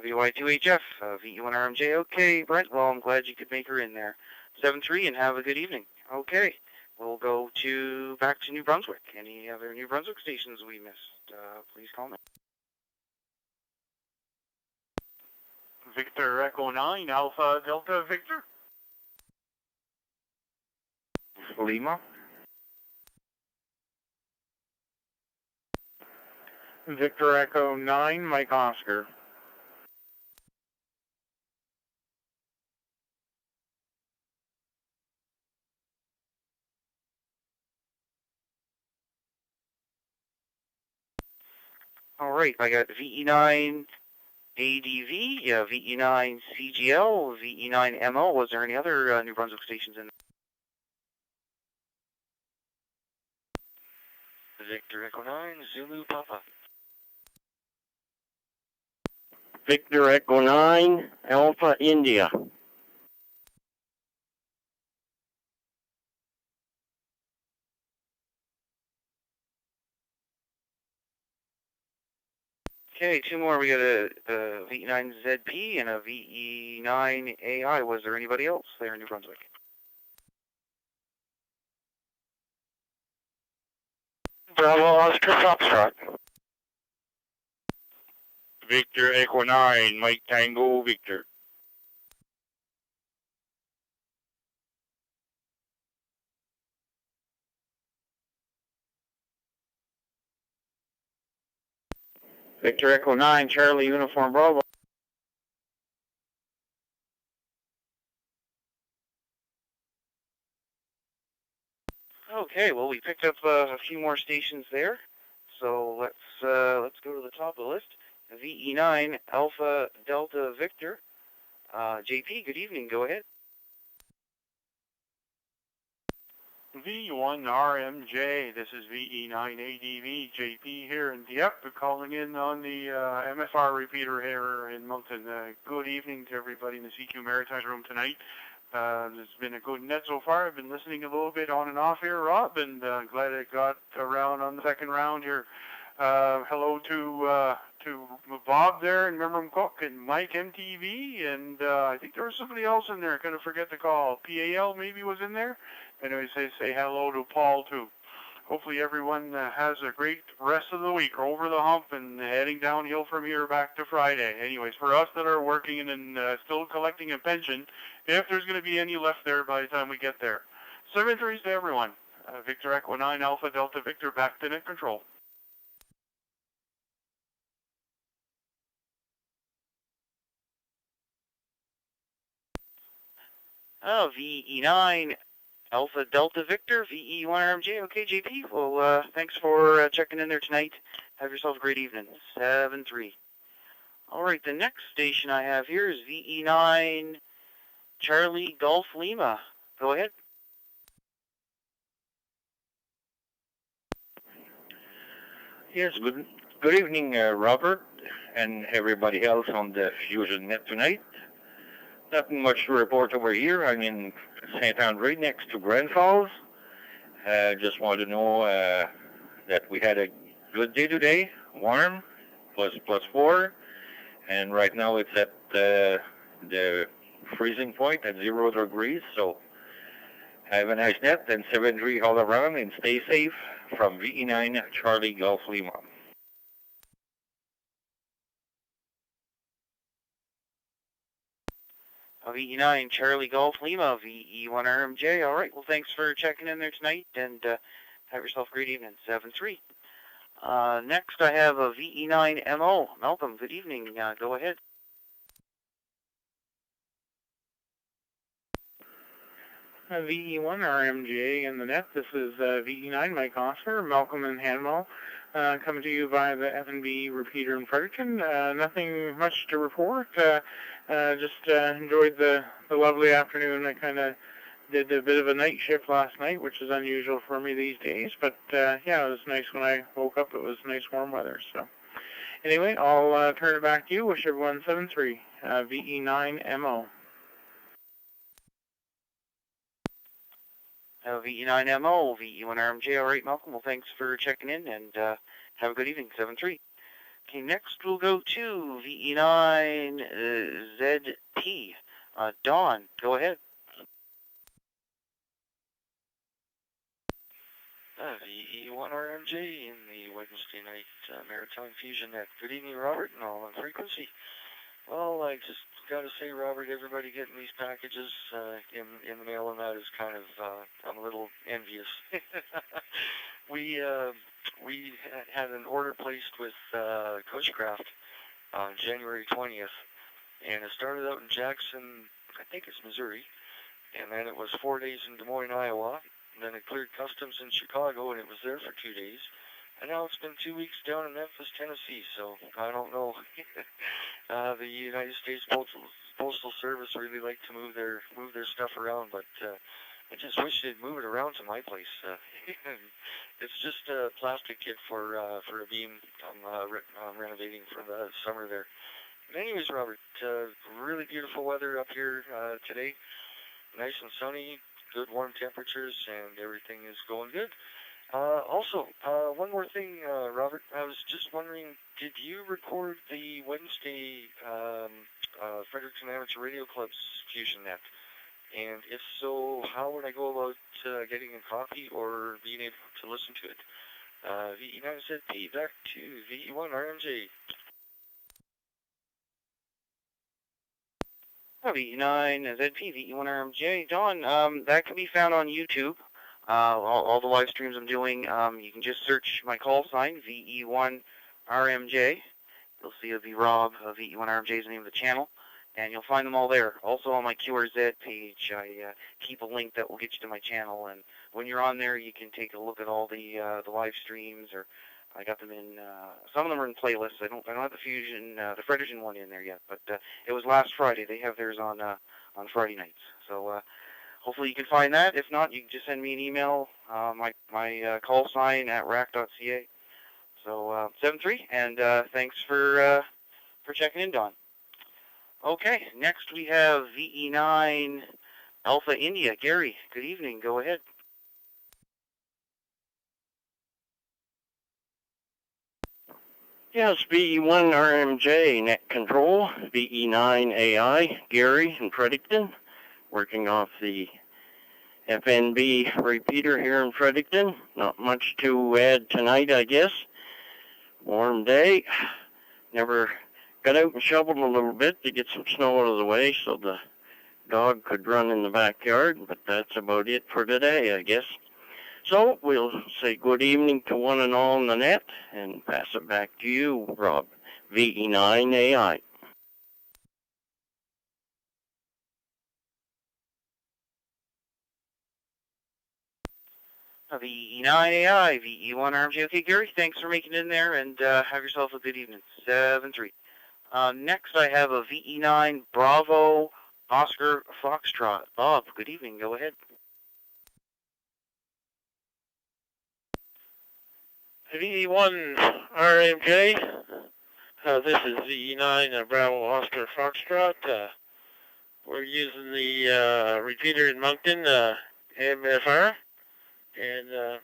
VY2HF, VE1RMJ. Okay, Brent, well, I'm glad you could make her in there. 7-3, and have a good evening. Okay, we'll go back to New Brunswick. Any other New Brunswick stations we missed? Please call me. Victor Echo 9, Alpha Delta Victor. Lima. Victor Echo 9, Mike Oscar. All right, I got VE9 ADV, VE9 CGL, VE9 MO. Was there any other New Brunswick stations in there? Victor Echo 9, Zulu Papa. Victor Echo 9, Alpha India. Okay, two more. We got a VE9ZP and a VE9AI. Was there anybody else there in New Brunswick? Bravo Oscar Foxtrot. Victor Echo 9, Mike Tango Victor. Victor Echo 9, Charlie Uniform Bravo. Okay, well, we picked up a few more stations there. So let's go to the top of the list. VE9 Alpha Delta Victor. JP, good evening. Go ahead. V1RMJ, this is VE9ADV, JP here in Dieppe, calling in on the MFR repeater here in Milton. Good evening to everybody in the CQ Maritime room tonight. It's been a good net so far. I've been listening a little bit on and off here, Rob, and glad I got around on the second round here. Hello to Bob there and Memram Cook and Mike MTV, and I think there was somebody else in there. I kind of forget the call. PAL maybe was in there. Anyway, say hello to Paul too. Hopefully everyone has a great rest of the week. We're over the hump and heading downhill from here back to Friday. Anyways, for us that are working and still collecting a pension, if there's going to be any left there by the time we get there. 7-3 to everyone. Victor Echo 9 Alpha Delta Victor, back to net control. VE9 Alpha Delta Victor, VE1RMJ. Okay, JP. Well, thanks for checking in there tonight. Have yourself a great evening. 7-3. All right, the next station I have here is VE9 Charlie Golf Lima. Go ahead. Yes, good evening, Robert, and everybody else on the Fusion Net tonight. Nothing much to report over here. I'm in St. Andre next to Grand Falls. Just wanted to know that we had a good day today, warm, +4, and right now it's at the freezing point at 0 degrees. So have a nice net and 7-3 all around, and stay safe from VE9 Charlie Golf Lima. VE9 Charlie Golf Lima, VE1 RMJ. All right, well, thanks for checking in there tonight, and have yourself a great evening. 7-3. Next, I have a VE9 MO. Malcolm, good evening. Go ahead. VE1 RMGA in the net. This is VE9 Mike Oscar, Malcolm and Hanwell, coming to you via the F&B repeater in Fredericton. Nothing much to report. Just enjoyed the lovely afternoon. I kind of did a bit of a night shift last night, which is unusual for me these days. But yeah, it was nice when I woke up. It was nice warm weather. So anyway, I'll turn it back to you. Wish everyone 7-3. VE9 MO. VE9MO, VE1 RMJ. All right, Malcolm. Well, thanks for checking in, and have a good evening. 7-3. Okay, next we'll go to VE9 ZP. Dawn, go ahead. VE1 RMJ in the Wednesday night Maritime Fusion net. Good evening, Robert, and all on frequency. Well, I just got to say, Robert, everybody getting these packages in the mail and that is kind of, I'm a little envious. We had an order placed with Cushcraft on January 20th, and it started out in Jackson, I think it's Missouri, and then it was 4 days in Des Moines, Iowa, and then it cleared customs in Chicago, and it was there for 2 days. And now it's been 2 weeks down in Memphis, Tennessee, so I don't know. The United States Postal Service really like to move their stuff around, but I just wish they'd move it around to my place. It's just a plastic kit for a beam I'm renovating for the summer there. But anyways, Robert, really beautiful weather up here today. Nice and sunny, good warm temperatures, and everything is going good. Also, one more thing, Robert. I was just wondering, did you record the Wednesday Fredericton Amateur Radio Club's Fusion net? And if so, how would I go about getting a copy or being able to listen to it? VE9ZP, back to VE1 RMJ. VE9ZP, VE1 RMJ. Dawn, that can be found on YouTube. All the live streams I'm doing, you can just search my call sign, VE1 RMJ. You'll see it'll be Rob, VE1 RMJ is the name of the channel, and you'll find them all there. Also on my QRZ page, I keep a link that will get you to my channel, and when you're on there, you can take a look at all the live streams, or I got them in, some of them are in playlists. I don't have the Fusion, the Fredericton one in there yet, but it was last Friday. They have theirs on Friday nights, so hopefully you can find that. If not, you can just send me an email, my call sign at rack.ca. So 7-3, and thanks for checking in, Don. Okay, next we have VE9 Alpha India. Gary, good evening. Go ahead. Yes, VE1 RMJ net control, VE9 AI, Gary in Fredericton, working off the FNB repeater here in Fredericton. Not much to add tonight, I guess. Warm day. Never got out and shoveled a little bit to get some snow out of the way so the dog could run in the backyard, but that's about it for today, I guess. So we'll say good evening to one and all in the net and pass it back to you, Rob. VE9 AI. VE9 AI, VE1 RMJ. Okay, Gary, thanks for making it in there, and have yourself a good evening. 7-3. Next, I have a VE9 Bravo Oscar Foxtrot. Bob, good evening. Go ahead. VE1 RMJ. This is VE9 Bravo Oscar Foxtrot. We're using the repeater in Moncton, MFR. And I'd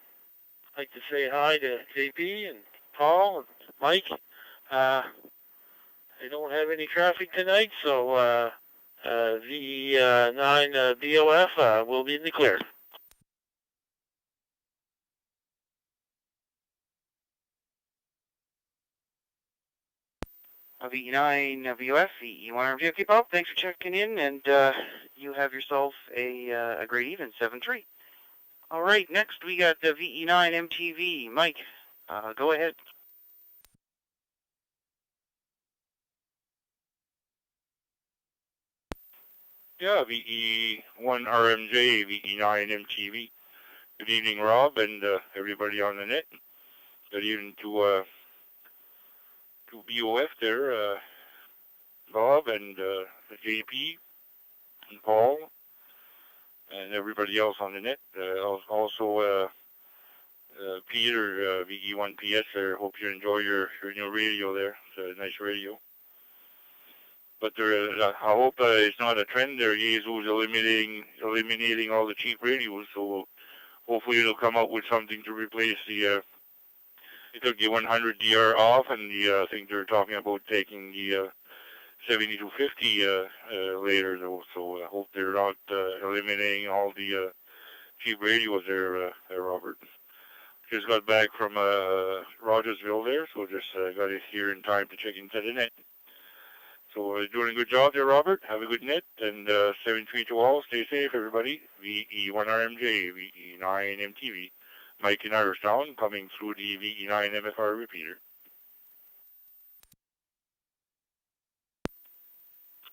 like to say hi to JP and Paul and Mike. I don't have any traffic tonight, so VE9 BOF will be in the clear. VE9 VOF, VE1RMJ. Okay, Bob, thanks for checking in, and you have yourself a great evening, 7-3. All right, next we got the VE9 MTV. Mike, go ahead. Yeah, VE1 RMJ, VE9 MTV. Good evening, Rob, and everybody on the net. Good evening to BOF there, Bob and JP and Paul and everybody else on the net. Also, Peter, VE1PS there. Hope you enjoy your new radio there. It's a nice radio. But I hope it's not a trend there. Yeezu's eliminating all the cheap radios. So hopefully it'll come up with something to replace the. They took the 100 DR off, and I think they're talking about taking the 7250 later though. So I hope they're not eliminating all the cheap radios there, Robert. Just got back from Rogersville there, so just got it here in time to check into the net. So doing a good job there, Robert. Have a good net, and 7-3 to all. Stay safe, everybody. VE1RMJ, VE9MTV. Mike in Irishtown, coming through the VE9 MFR repeater.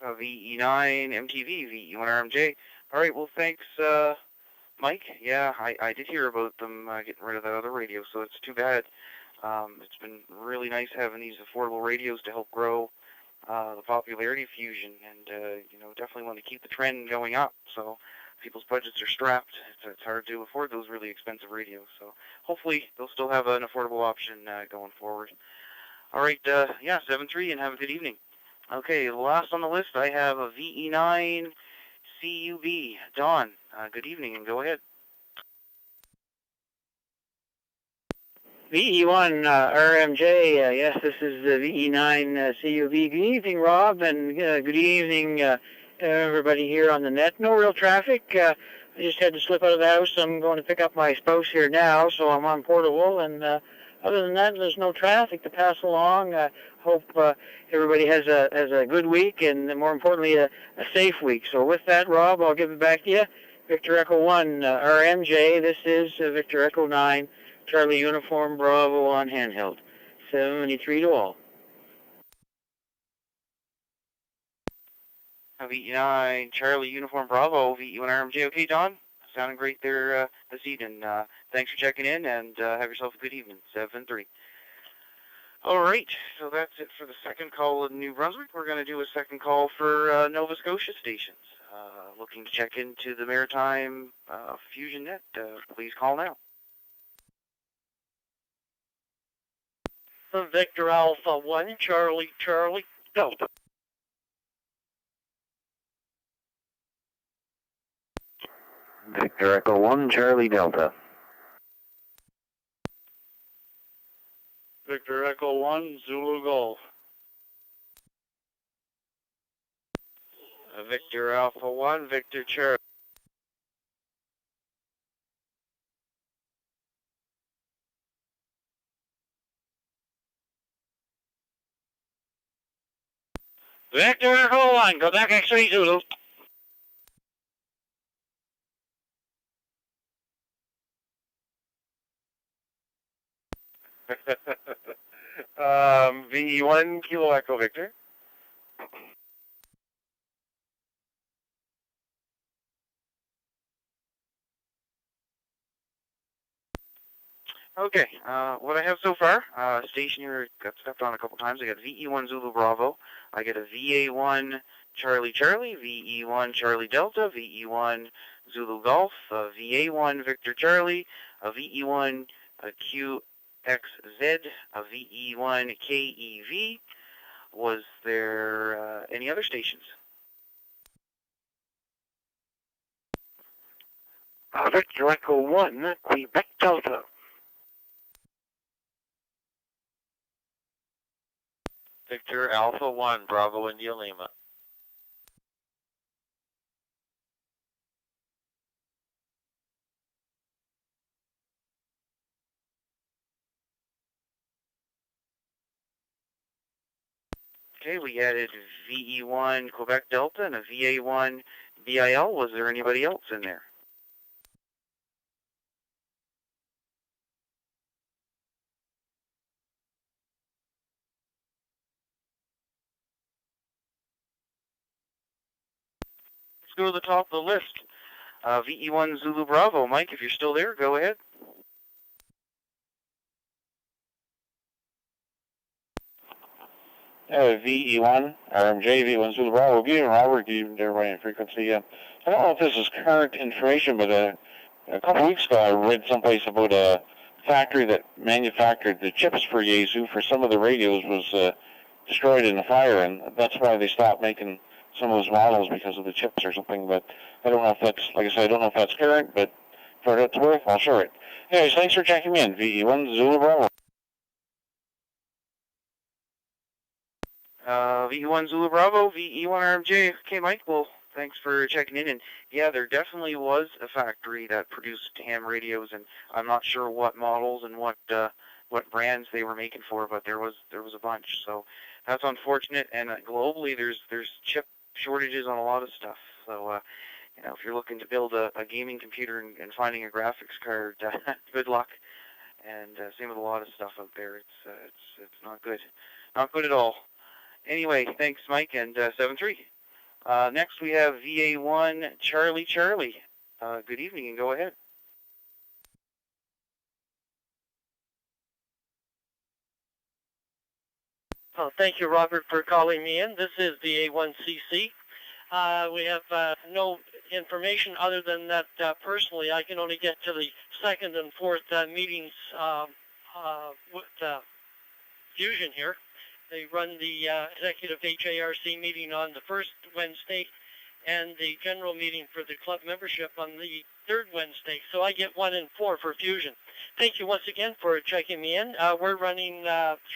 VE9 MTV, VE1RMJ. All right, well, thanks, Mike. Yeah, I did hear about them getting rid of that other radio, so it's too bad. It's been really nice having these affordable radios to help grow the popularity of Fusion, and definitely want to keep the trend going up. So people's budgets are strapped. It's hard to afford those really expensive radios. So hopefully they'll still have an affordable option going forward. All right, 7-3, and have a good evening. Okay, last on the list, I have a VE9 CUB. Don, good evening, and go ahead. VE1 RMJ, yes, this is the VE9 CUB. Good evening, Rob, and good evening, everybody here on the net. No real traffic. I just had to slip out of the house. I'm going to pick up my spouse here now, so I'm on portable, and other than that, there's no traffic to pass along. Hope everybody has a good week, and more importantly, a safe week. So with that, Rob, I'll give it back to you. Victor Echo 1 RMJ, this is Victor Echo 9. Charlie Uniform Bravo on handheld. 73 to all. VE9 Charlie Uniform Bravo, VE1 RMJ. Okay, Don, sounding great there this evening. Thanks for checking in, and have yourself a good evening. 7-3. All right, so that's it for the second call of New Brunswick. We're going to do a second call for Nova Scotia stations. Looking to check into the Maritime Fusion net. Please call now. Victor Alpha 1, Charlie Delta. Victor Echo 1, Charlie Delta. Victor Echo 1, Zulu Golf. Victor Alpha 1, Victor Charlie. Victor Echo 1, go back X-ray Zulu. VE1 Kilo Echo Victor. Okay, what I have so far, station here got stepped on a couple times. I got VE1 Zulu Bravo. I get a VA1 Charlie Charlie, VE1 Charlie Delta, VE1 Zulu Golf, a VA1 Victor Charlie, a VE1 QXZ, a VE1 KEV. Was there any other stations? Victor Echo 1, Quebec Delta. Victor Alpha 1, Bravo India Lima. Okay, we added VE1 Quebec Delta and a VA1 BIL. Was there anybody else in there? Let's go to the top of the list. VE1 Zulu Bravo. Mike, if you're still there, go ahead. VE1, RMJ, VE1 Zulu Bravo, good evening, Robert, good evening to everybody in frequency. I don't know if this is current information, but a couple of weeks ago I read someplace about a factory that manufactured the chips for Yaesu for some of the radios was destroyed in a fire, and that's why they stopped making some of those models because of the chips or something, but I don't know if that's, like I said, I don't know if that's current, but for what it's worth, I'll share it. Anyways, thanks for checking me in, VE1 Zulu Bravo. VE1 Zulu Bravo, VE1 RMJ. Okay, Mike, well, thanks for checking in. And yeah, there definitely was a factory that produced ham radios, and I'm not sure what models and what brands they were making for, but there was a bunch. So that's unfortunate. And globally, there's chip shortages on a lot of stuff. So you know, if you're looking to build a gaming computer and finding a graphics card, good luck. And same with a lot of stuff out there. It's not good, not good at all. Anyway, thanks, Mike, and 7-3. Next, we have VA1 Charlie Charlie. Good evening, and go ahead. Oh, thank you, Robert, for calling me in. This is the A1CC. We have no information other than that personally I can only get to the second and fourth meetings with Fusion here. They run the executive HARC meeting on the first Wednesday and the general meeting for the club membership on the third Wednesday. So I get 1 and 4 for Fusion. Thank you once again for checking me in. We're running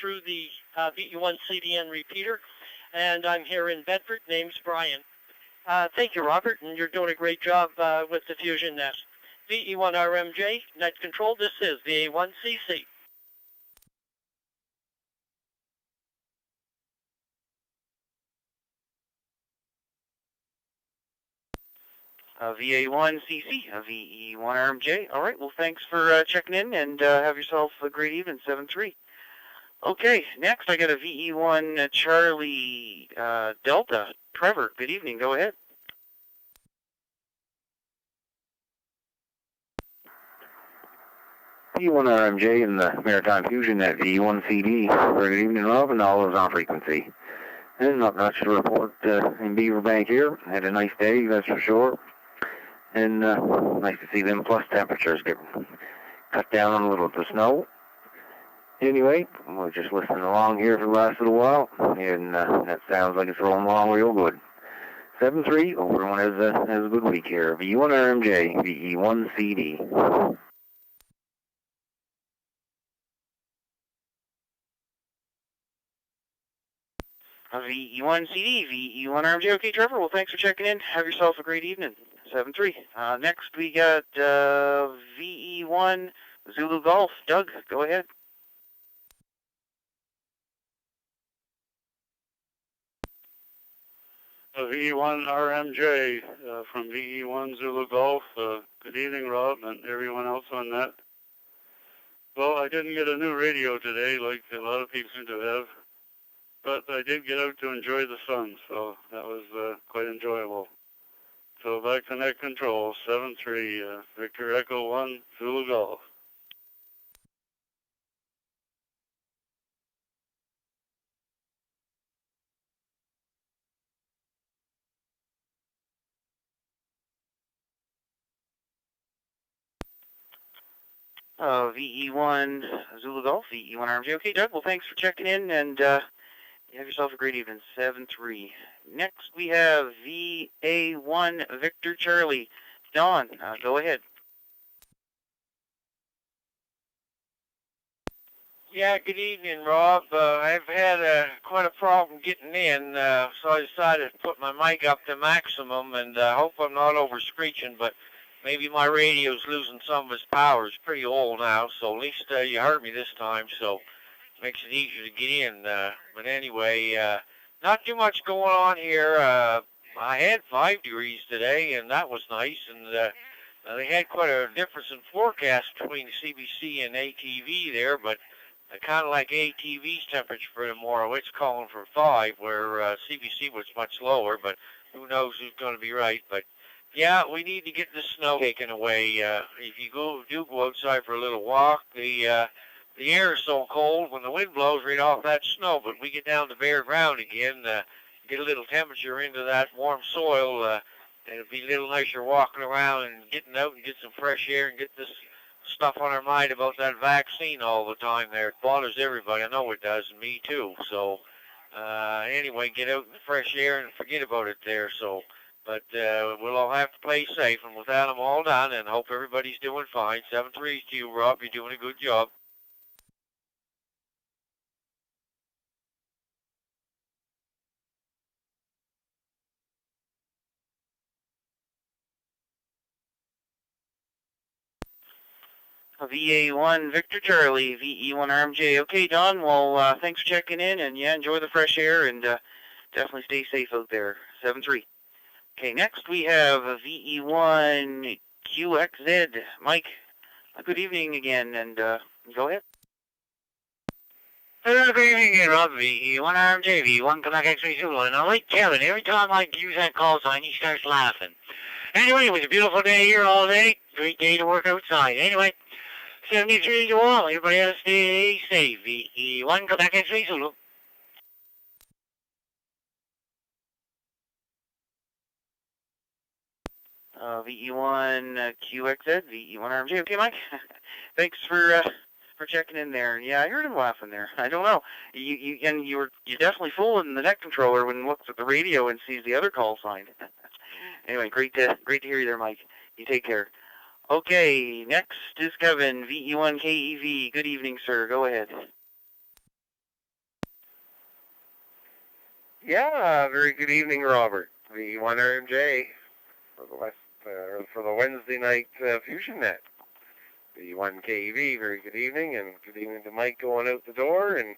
through the VE1 CDN repeater, and I'm here in Bedford. Name's Brian. Thank you, Robert, and you're doing a great job with the Fusion net. VE1 RMJ, net control, this is the A1CC. VA1 CC, VE1 RMJ. All right, well, thanks for checking in, and have yourself a great evening, 7-3. Okay, next I got a VE1 Charlie Delta. Trevor, good evening, go ahead. VE1 RMJ in the Maritime Fusion at VE1 CD. Good evening, Rob, and all those on frequency. And not much to report in Beaverbank here. Had a nice day, that's for sure. And nice to see them plus temperatures get cut down on a little of the snow. Anyway, we're just listening along here for the last little while, and that sounds like it's rolling along real good. 7-3, hope everyone has a good week here. VE1 RMJ, VE1 CD. VE1 CD, VE1 RMJ. Okay, Trevor, well, thanks for checking in. Have yourself a great evening. 7-3. Next, we got VE1 Zulu Golf. Doug, go ahead. VE1 RMJ from VE1 Zulu Golf. Good evening, Rob, and everyone else on that. Well, I didn't get a new radio today like a lot of people seem to have, but I did get out to enjoy the sun, so that was quite enjoyable. So back to net control, 7-3, Victor Echo 1, Zulu Golf. VE1 Zulu Golf, VE1 RMJ. Okay, Doug, well, thanks for checking in, and you have yourself a great evening. 7-3. Next, we have VA1 Victor Charlie. Don, go ahead. Yeah, good evening, Rob. I've had quite a problem getting in, so I decided to put my mic up to maximum, and hope I'm not over screeching, but maybe my radio's losing some of its power. It's pretty old now, so at least you heard me this time, so it makes it easier to get in. But anyway, not too much going on here. I had 5 degrees today, and that was nice, and they had quite a difference in forecast between CBC and ATV there, but I kind of like ATV's temperature for tomorrow. It's calling for 5, where CBC was much lower, but who knows who's going to be right. But yeah, we need to get the snow taken away. If you do go outside for a little walk, the air is so cold when the wind blows right off that snow, but we get down to bare ground again, get a little temperature into that warm soil, and it'll be a little nicer walking around and getting out and get some fresh air and get this stuff on our mind about that vaccine all the time there. It bothers everybody. I know it does, and me too. So anyway, get out in the fresh air and forget about it there. So, but we'll all have to play safe. And with that, I'm all done, and hope everybody's doing fine. 7-3 to you, Rob. You're doing a good job. VA1 Victor Charlie, VE1 RMJ. Okay, Don, well, thanks for checking in, and yeah, enjoy the fresh air, and definitely stay safe out there. 7-3. Okay, next we have a VE1 QXZ. Mike, good evening again, and go ahead. Good evening again, Rob. VE1 RMJ, VE1 Quebec X-Ray Zulu, and I like Kevin. Every time I use that call sign, he starts laughing. Anyway, it was a beautiful day here all day. Great day to work outside. Anyway, 73 to all. Everybody else stay safe. VE1 Quebec X-Ray Zulu. VE1 QXZ, VE1 RMJ. Okay, Mike. Thanks for checking in there. Yeah, I heard him laughing there. I don't know. You're definitely fooling the net controller when he looks at the radio and sees the other call sign. Anyway, great to hear you there, Mike. You take care. Okay, next is Kevin, VE1 KEV. Good evening, sir. Go ahead. Yeah, very good evening, Robert. VE1 RMJ for the Wednesday night Fusion Net. VE1 KEV, very good evening, and good evening to Mike going out the door. And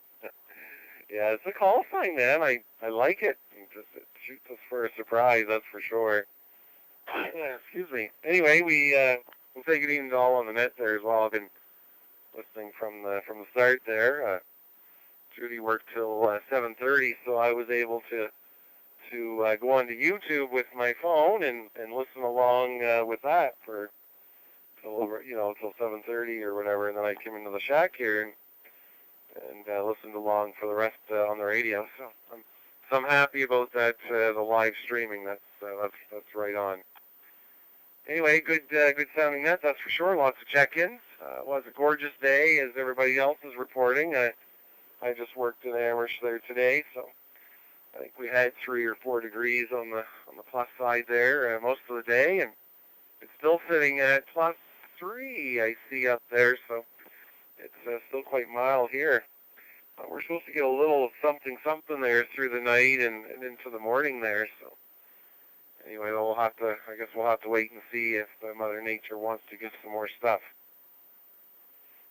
yeah, it's a call sign, man. I like it. It shoots us for a surprise, that's for sure. Excuse me. Anyway, we'll say good evening to all on the net there as well. I've been listening from the start there. Judy worked till 7:30, so I was able to go onto YouTube with my phone and listen along with that for till 7:30 or whatever, and then I came into the shack here and listened along for the rest on the radio. So I'm happy about that. The live streaming, that's right on. Anyway, good sounding net, that's for sure. Lots of check-ins. It was a gorgeous day, as everybody else is reporting. I just worked in Amherst there today, so I think we had 3 or 4 degrees on the plus side there most of the day, and it's still sitting at +3. I see up there, so it's still quite mild here. We're supposed to get a little something there through the night and into the morning there, so. Anyway, I guess we'll have to wait and see if Mother Nature wants to get some more stuff.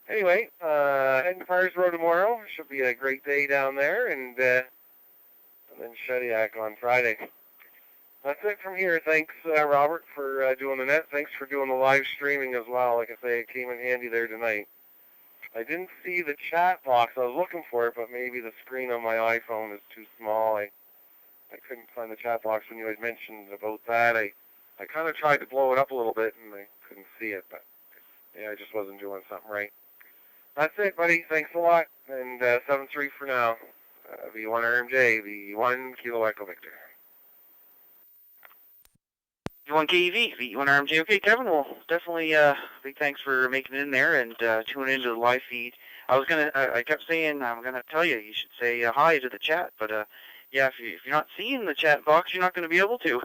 Anyway, heading to Fires Road tomorrow. Should be a great day down there, and then Shediac on Friday. That's it from here. Thanks, Robert, for doing the net. Thanks for doing the live streaming as well. Like I say, it came in handy there tonight. I didn't see the chat box. I was looking for it, but maybe the screen on my iPhone is too small. I couldn't find the chat box when you had mentioned about that. I kind of tried to blow it up a little bit, and I couldn't see it, but yeah, I just wasn't doing something right. That's it, buddy. Thanks a lot, and 7-3 for now. V1 RMJ, V1 Kilo Echo Victor. V1 KEV, V1 RMJ. Okay, Kevin, well, definitely big thanks for making it in there and tuning into the live feed. I kept saying, I'm going to tell you, you should say hi to the chat, but yeah, if you're not seeing the chat box, you're not going to be able to.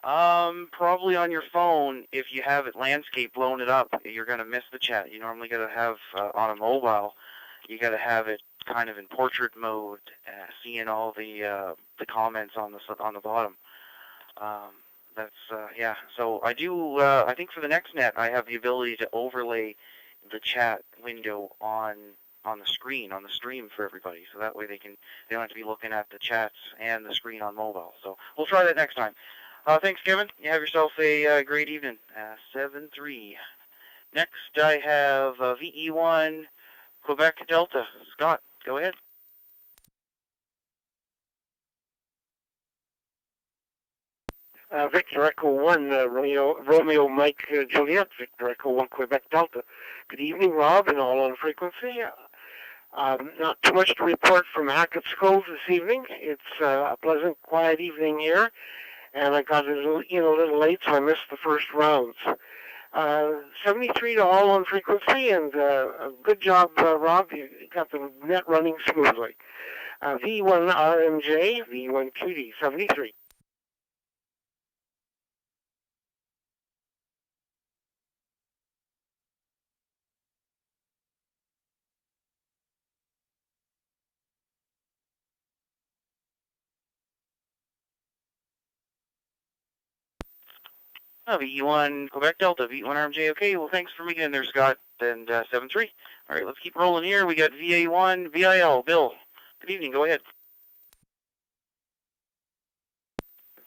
Probably on your phone, if you have it landscape blown it up, you're going to miss the chat. You normally got to have on a mobile. you got to have it kind of in portrait mode, seeing all the comments on the bottom. Yeah. So I do. I think for the next net, I have the ability to overlay the chat window on the screen on the stream for everybody, so that way they don't have to be looking at the chats and the screen on mobile. So we'll try that next time. Thanks, Kevin. You have yourself a great evening. 7-3. Next, I have VE1 Quebec Delta. Scott, go ahead. Victor Echo 1, Romeo Mike Juliet, Victor Echo 1, Quebec Delta. Good evening, Rob, and all on frequency. Not too much to report from Hackett's Cove this evening. It's a pleasant, quiet evening here, and I got a little late, so I missed the first rounds. 73 to all on frequency, and good job, Rob. You got the net running smoothly. V1 RMJ, V1 QD, 73. VE1 Quebec Delta, V1 RMJ. Okay, well, thanks for making it there, Scott. And 7-3. All right, let's keep rolling here. We got VA1 VIL. Bill, good evening. Go ahead.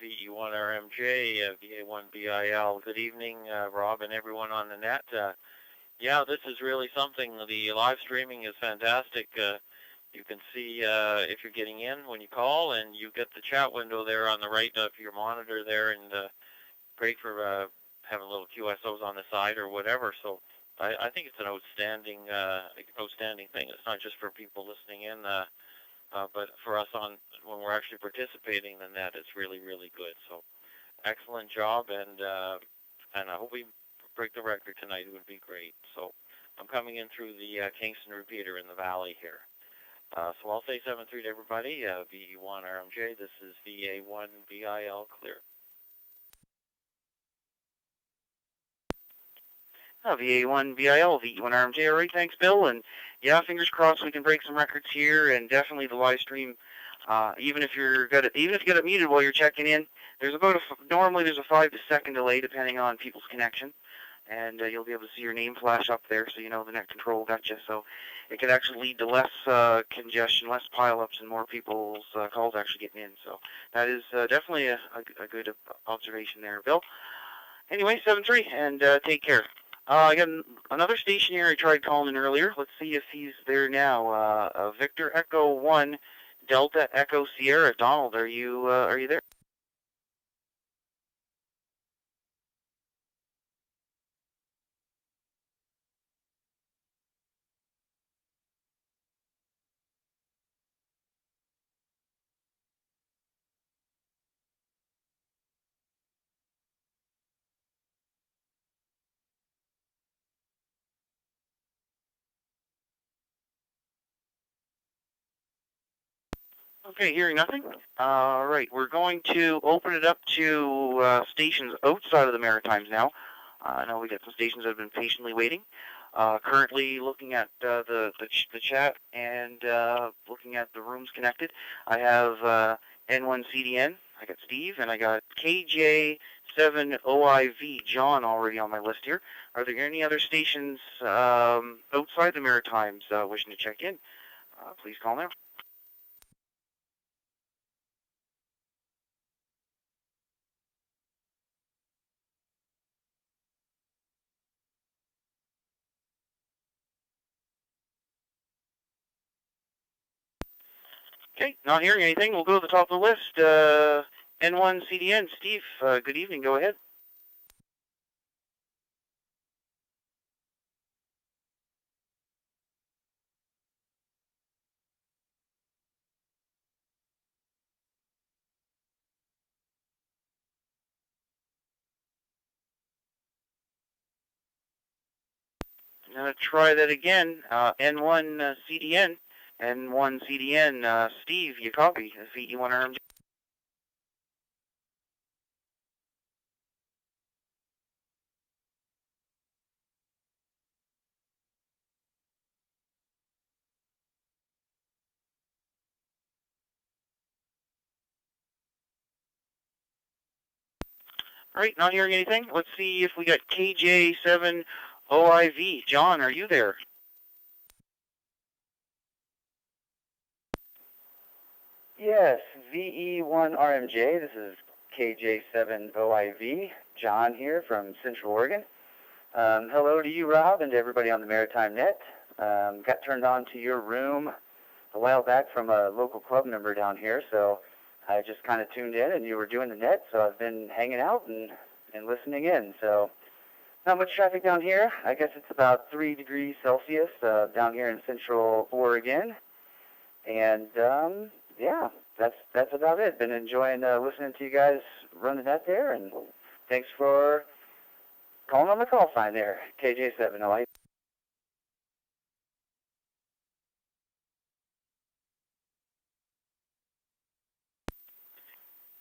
VE1 RMJ, VA1 BIL. Good evening, Rob, and everyone on the net. Yeah, this is really something. The live streaming is fantastic. You can see if you're getting in when you call, and you get the chat window there on the right of your monitor there, and great for having little QSOs on the side or whatever. So I think it's an outstanding thing. It's not just for people listening in, but for us when we're actually participating in that, it's really, really good. So excellent job, and I hope we break the record tonight. It would be great. So I'm coming in through the Kingston repeater in the valley here. So I'll say 7-3 to everybody. VE1 RMJ. This is VA1 BIL clear. VA1 VIL, VE1 RMJ. All right, thanks, Bill. And yeah, fingers crossed we can break some records here, and definitely the live stream. Even if you got it muted while you're checking in, normally there's a 5 second delay depending on people's connection, and you'll be able to see your name flash up there, so you know the net control got you. So it can actually lead to less congestion, less pileups, and more people's calls actually getting in. So that is definitely a good observation there, Bill. Anyway, 7-3, and take care. I got another station here I tried calling in earlier. Let's see if he's there now. Victor Echo 1, Delta Echo Sierra. Donald, are you there? Okay, hearing nothing. All right, we're going to open it up to stations outside of the Maritimes now. I know we got some stations that have been patiently waiting. Currently looking at the chat and looking at the rooms connected. I have N1CDN. I got Steve, and I got KJ7OIV John already on my list here. Are there any other stations outside the Maritimes wishing to check in? Please call now. Okay, not hearing anything. We'll go to the top of the list. N1CDN, Steve, good evening. Go ahead. I'm going to try that again. N1CDN. N1CDN, Steve, you copy. VE1 RMJ. All right, not hearing anything. Let's see if we got KJ7OIV. John, are you there? Yes, VE1RMJ. This is KJ7OIV. John here from Central Oregon. Hello to you, Rob, and to everybody on the Maritime Net. Got turned on to your room a while back from a local club member down here, so I just kind of tuned in, and you were doing the net, so I've been hanging out and listening in. So not much traffic down here. I guess it's about 3 degrees Celsius down here in Central Oregon. And yeah, that's about it. Been enjoying listening to you guys run the net there, and thanks for calling on the call sign there, KJ7OIV.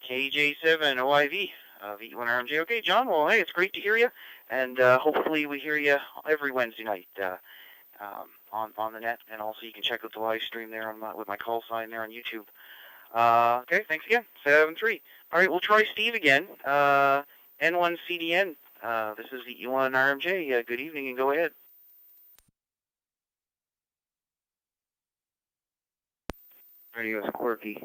KJ7OIV, V1RMJ. Okay, John, well, hey, it's great to hear you, and hopefully we hear you every Wednesday night on the net, and also you can check out the live stream there on with my call sign there on YouTube. Okay, thanks again. 7-3. All right, we'll try Steve again. N1CDN. This is V1RMJ. Good evening, and go ahead. Radio is quirky.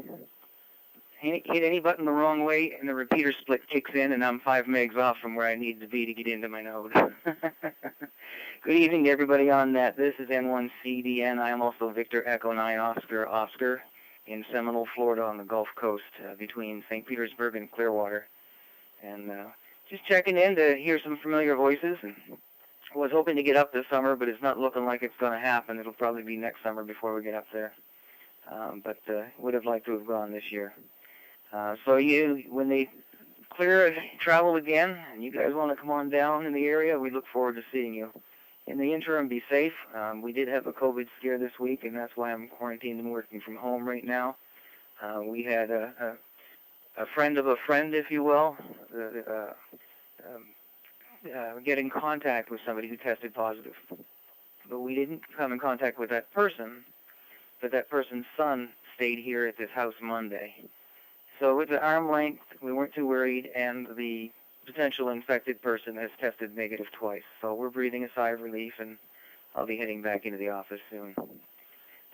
Hit any button the wrong way, and the repeater split kicks in, and I'm 5 megs off from where I need to be to get into my node. Good evening to everybody on that. This is N1CDN. I am also Victor Echo 9 Oscar in Seminole, Florida, on the Gulf Coast, between St. Petersburg and Clearwater. And just checking in to hear some familiar voices. And I was hoping to get up this summer, but it's not looking like it's going to happen. It'll probably be next summer before we get up there. But would have liked to have gone this year. So when they clear travel again, and you guys want to come on down in the area, we look forward to seeing you. In the interim, be safe. We did have a COVID scare this week, and that's why I'm quarantined and working from home right now. We had a friend of a friend, if you will, get in contact with somebody who tested positive. But we didn't come in contact with that person, but that person's son stayed here at this house Monday. So with the arm length, we weren't too worried, and the potential infected person has tested negative twice. So we're breathing a sigh of relief, and I'll be heading back into the office soon.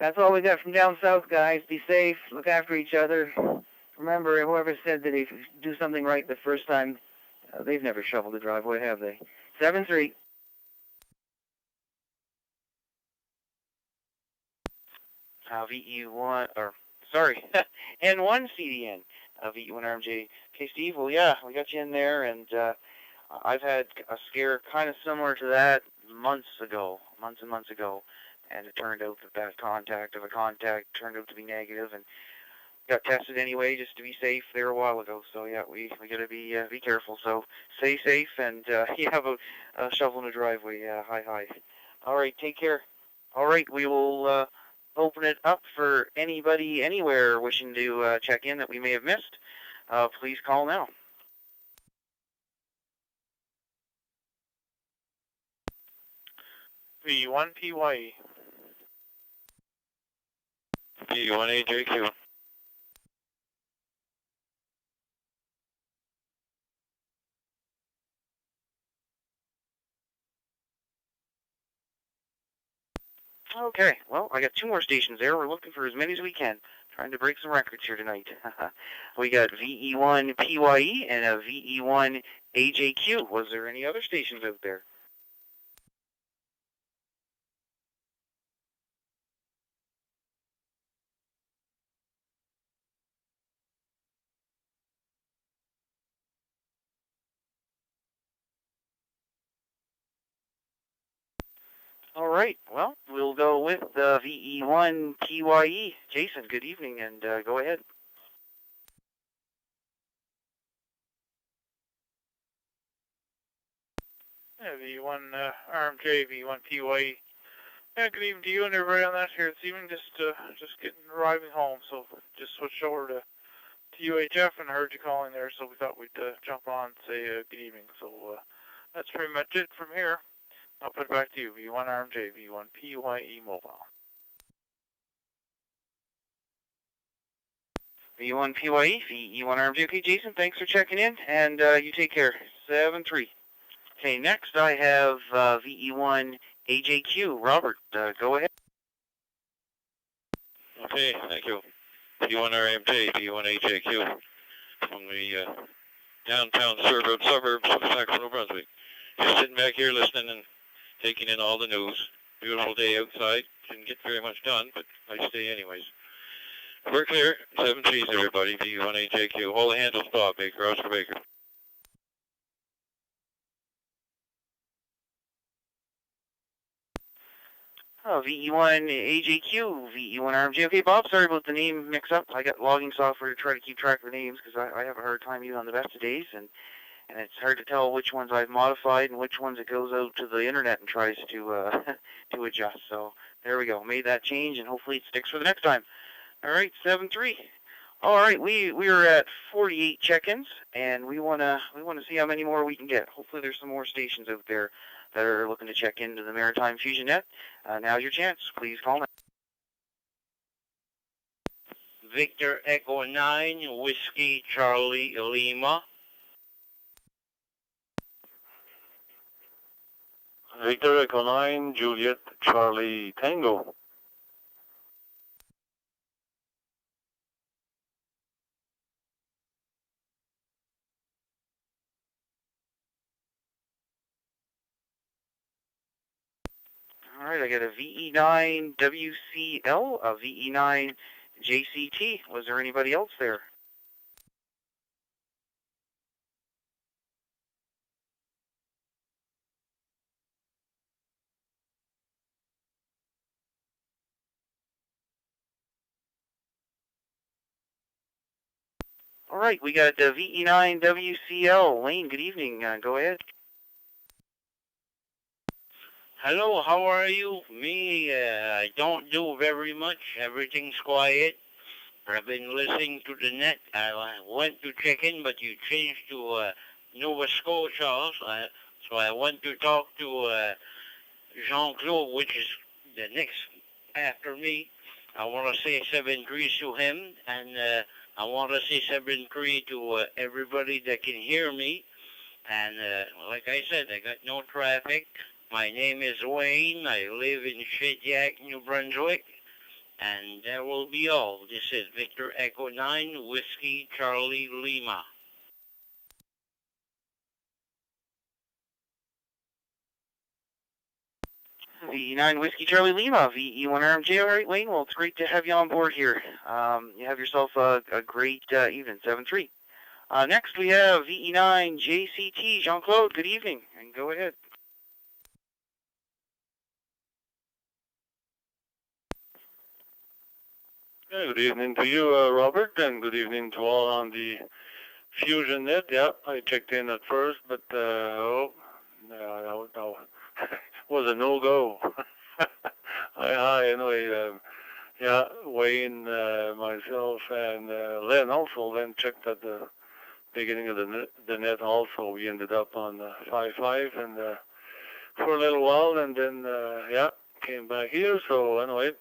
That's all we got from down south, guys. Be safe. Look after each other. Remember, whoever said that if you do something right the first time, they've never shoveled a driveway, have they? 7-3. VE1, or sorry, N1CDN, VE1RMJ. Okay, Steve, well, yeah, we got you in there, and I've had a scare kind of similar to that months and months ago, and it turned out that contact of a contact turned out to be negative, and got tested anyway just to be safe there a while ago. So yeah, we got to be careful. So stay safe, and you have a shovel in the driveway. Hi. All right, take care. All right, we will open it up for anybody anywhere wishing to check in that we may have missed. Please call now. V1PYE. V1AJQ. Okay, well, I got 2 more stations there. We're looking for as many as we can. Trying to break some records here tonight. We got VE1PYE and a VE1AJQ. Was there any other stations out there? All right, well, we'll go with VE1PYE. Jason, good evening, and go ahead. Yeah, V1 RMJ, V1PYE. Yeah, good evening to you and everybody on that here this evening. Just arriving home, so just switched over to UHF and heard you calling there, so we thought we'd jump on and say good evening. So that's pretty much it from here. I'll put it back to you, V1 RMJ, V1 PYE Mobile. V1 PYE, VE1 RMJ. Okay, Jason, thanks for checking in, and you take care. 7-3. Okay, next I have VE1 AJQ. Robert, go ahead. Okay, thank you. P1RMJ, P1HAQ, from the downtown suburbs of Saxon, New Brunswick. Just sitting back here listening and taking in all the news. Beautiful day outside. Didn't get very much done, but nice day anyways. We're clear. 7-3, everybody. P1HAQ. Hold the handle, stop. Baker, Oscar Baker. Oh, VE1 AJQ, VE1 RMJ. Okay, Bob, sorry about the name mix-up. I got logging software to try to keep track of the names because I have a hard time even on the best of days, and it's hard to tell which ones I've modified and which ones it goes out to the internet and tries to to adjust. So there we go. Made that change, and hopefully it sticks for the next time. All right, 7-3. All right, we are at 48 check-ins, and we wanna see how many more we can get. Hopefully there's some more stations out there that are looking to check into the Maritime Fusion Net. Now's your chance. Please call me. Victor Echo 9, Whiskey Charlie Lima. Victor Echo 9, Juliet Charlie Tango. All right, I got a VE9 WCL, a VE9 JCT. Was there anybody else there? All right, we got the VE9 WCL. Lane, good evening. Go ahead. Hello, how are you? Me, I don't do very much. Everything's quiet. I've been listening to the net. I went to check in, but you changed to Nova Scotia, so I went to talk to Jean-Claude, which is the next after me. I want to say 7-3 to him, and I want to say 7-3 to everybody that can hear me. And like I said, I got no traffic. My name is Wayne. I live in Shediac, New Brunswick. And that will be all. This is Victor Echo 9, Whiskey Charlie Lima. VE9 Whiskey Charlie Lima, VE1 RMJ. All right, Wayne, well, it's great to have you on board here. You have yourself a great evening, 7-3. Next, we have VE9 JCT. Jean-Claude, good evening, and go ahead. Yeah, good evening to you, Robert, and good evening to all on the Fusion Net. Yeah, I checked in at first, but no, was a no-go. Anyway, yeah, Wayne, myself, and Len also then checked at the beginning of the net also. We ended up on 5-5 and for a little while, and then, yeah, came back here. So anyway,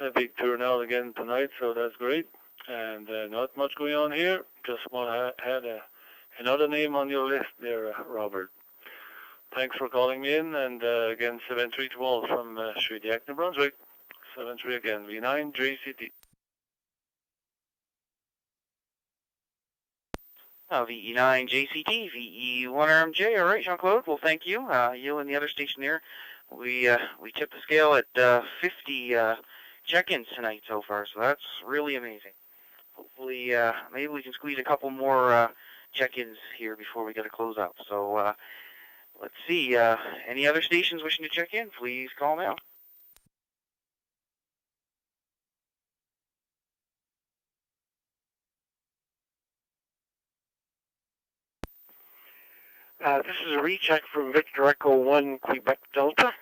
a big turnout again tonight, so that's great. And not much going on here. Just want to add another name on your list there, Robert. Thanks for calling me in, and again, 7-3 to all from Shediac, New Brunswick. 7-3 again, V9 JCT. VE9 JCT, VE1 RMJ. All right, Jean-Claude, well, thank you. You and the other station there, we tipped the scale at 50 check-ins tonight so far, so that's really amazing. Hopefully, maybe we can squeeze a couple more check-ins here before we get to close up. So let's see. Any other stations wishing to check in, please call now. This is a recheck from Victor Echo 1 Quebec Delta.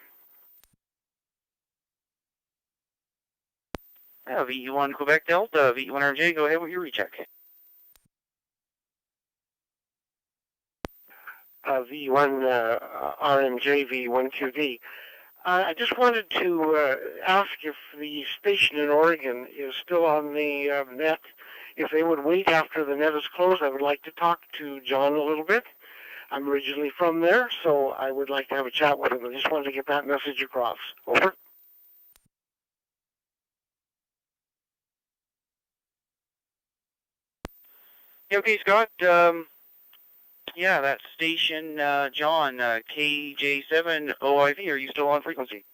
VE1 Quebec Delta, VE1 RMJ, go ahead with your recheck. V1 RMJ, V1 QD. I just wanted to ask if the station in Oregon is still on the net. If they would wait after the net is closed, I would like to talk to John a little bit. I'm originally from there, so I would like to have a chat with him. I just wanted to get that message across. Over. Yeah, okay, Scott. Yeah, that station, John, KJ7 OIV. Are you still on frequency?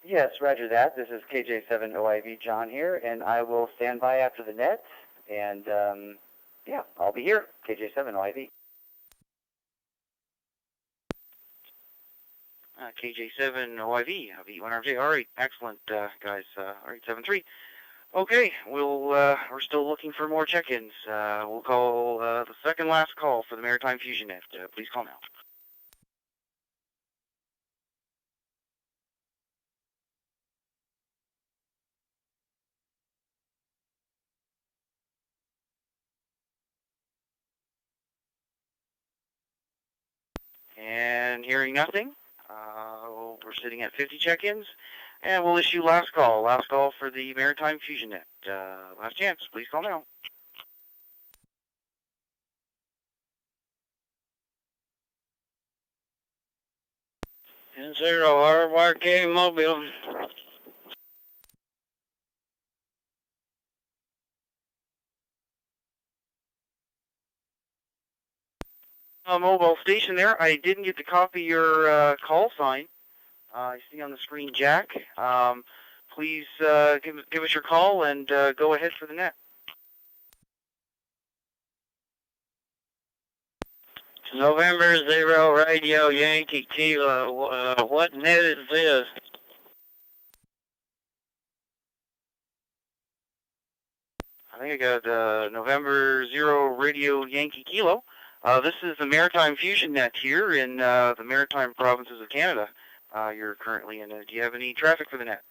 Yes, roger that. This is KJ7 OIV John here, and I will stand by after the net. And yeah, I'll be here. KJ7 OIV. KJ7 OIV, V1RJ. All right, excellent, guys. All right, 7-3. Okay, we're still looking for more check-ins. We'll call the second last call for the Maritime Fusion Net. Please call now. And hearing nothing, we're sitting at 50 check-ins, and we'll issue last call for the Maritime Fusion Net. Last chance, please call now. And 0 RYK Mobile. Mobile station there. I didn't get to copy your call sign. I see on the screen, Jack. Please give us your call and go ahead for the net. November 0 Radio Yankee Kilo. What net is this? I think I got November 0 Radio Yankee Kilo. This is the Maritime Fusion Net here in the Maritime Provinces of Canada. You're currently in. Do you have any traffic for the net?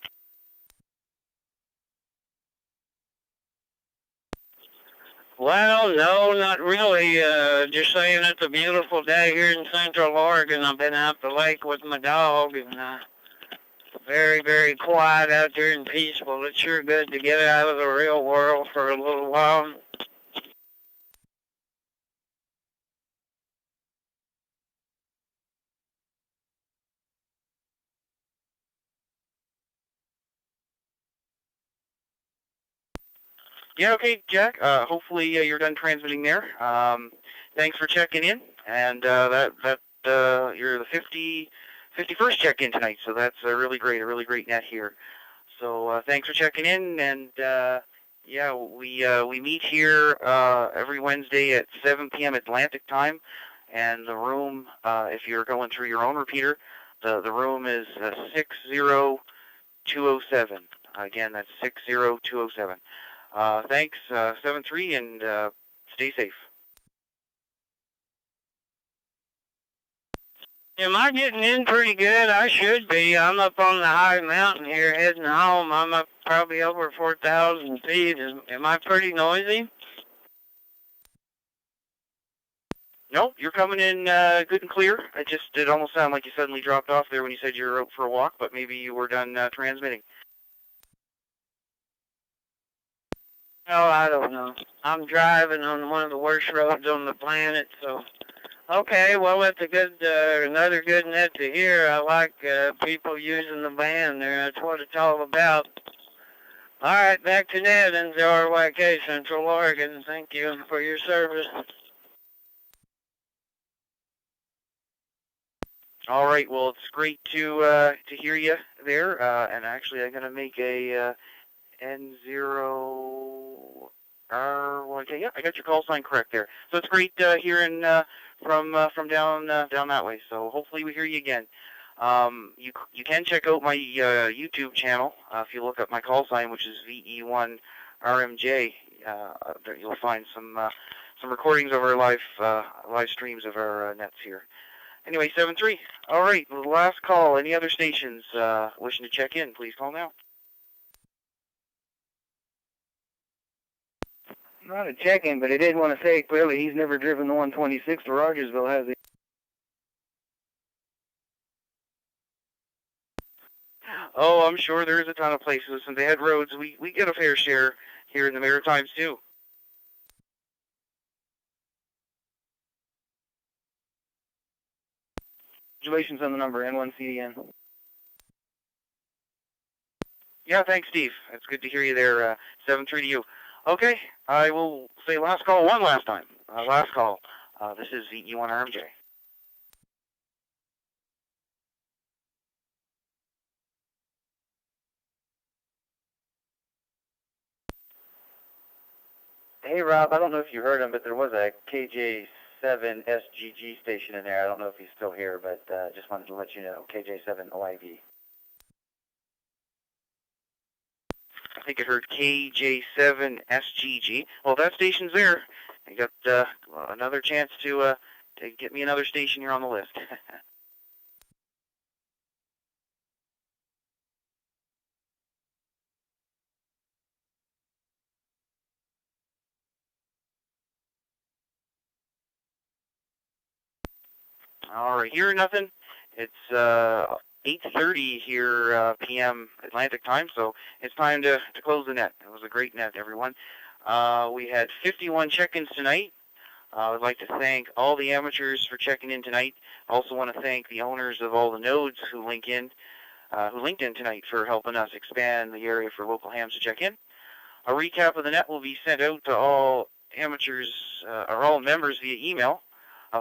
Well, no, not really. Just saying it's a beautiful day here in Central Oregon. I've been out the lake with my dog, and very, very quiet out there and peaceful. It's sure good to get out of the real world for a little while. Yeah, okay, Jack. Hopefully you're done transmitting there. Thanks for checking in, and you're the 51st check-in tonight, so that's a really great net here. So thanks for checking in, and yeah, we meet here every Wednesday at 7 p.m. Atlantic time, and the room, if you're going through your own repeater, the room is 60207. Again, that's 60207. Thanks, 7-3, and stay safe. Am I getting in pretty good? I should be. I'm up on the high mountain here heading home. I'm up probably over 4,000 feet. Am I pretty noisy? No, you're coming in good and clear. It almost sounded like you suddenly dropped off there when you said you were out for a walk, but maybe you were done transmitting. Oh, I don't know. I'm driving on one of the worst roads on the planet, so... Okay, well, that's a good, another good net to hear. I like people using the band there. That's what it's all about. All right, back to net in RYK, Central Oregon. Thank you for your service. All right, well, it's great to hear you there. And actually, I'm gonna make a N0 RYK. Yeah, I got your call sign correct there. So it's great hearing from down that way. So hopefully we hear you again. You can check out my YouTube channel if you look up my call sign, which is VE1 RMJ. There you'll find some recordings of our live streams of our nets here. Anyway, 7-3. All right, the last call. Any other stations wishing to check in, please call now. Not a check-in, but I did want to say clearly he's never driven the 126 to Rogersville, has he? Oh, I'm sure there's a ton of places, and they had roads. We get a fair share here in the Maritimes, too. Congratulations on the number, N1CDN. Yeah, thanks, Steve. It's good to hear you there, 7-3 to you. Okay, I will say last call one last time. Last call. This is VE1RMJ. Hey, Rob, I don't know if you heard him, but there was a KJ7 SGG station in there. I don't know if he's still here, but just wanted to let you know, KJ7 OIV. I think I heard KJ7SGG. Well, that station's there. I got another chance to get me another station here on the list. All right, here nothing. It's 8:30 here p.m. Atlantic time, so it's time to close the net. It was a great net, everyone. We had 51 check-ins tonight. I would like to thank all the amateurs for checking in tonight. I also want to thank the owners of all the nodes who linked in tonight for helping us expand the area for local hams to check in. A recap of the net will be sent out to all amateurs or all members via email.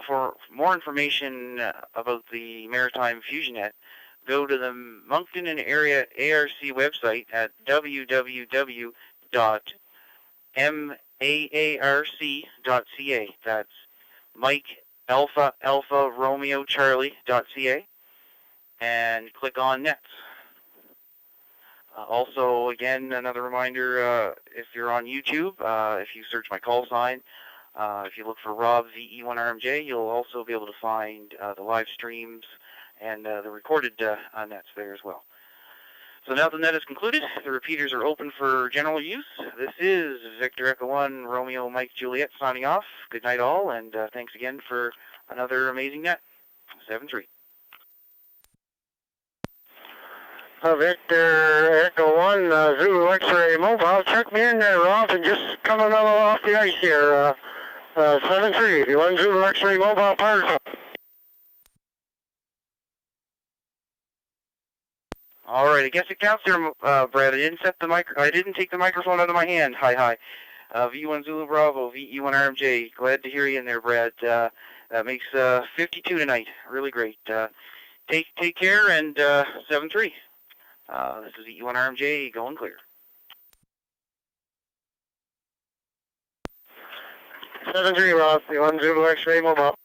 For more information about the Maritime Fusion Net, go to the Moncton and Area ARC website at www.maarc.ca. That's Mike Alpha Alpha Romeo Charlie.ca, and click on Nets. Also, again, another reminder, if you're on YouTube, if you search my call sign, if you look for Rob VE1RMJ, you'll also be able to find the live streams and the recorded nets there as well. So now the net is concluded, the repeaters are open for general use. This is Victor Echo 1, Romeo Mike Juliet signing off. Good night all, and thanks again for another amazing net. 7-3. Victor Echo 1, Zulu X-ray mobile. Check me in there, Rob, and just coming off the ice here. 7-3, if you want Zulu X-ray mobile particle. All right, I guess it counts there, Brad. I didn't take the microphone out of my hand. Hi. V1 Zulu Bravo, VE1RMJ. Glad to hear you in there, Brad. That makes 52 tonight. Really great. Take care, and 7-3. This is VE1RMJ going clear. 7-3, Rob, V1 Zulu X-ray mobile.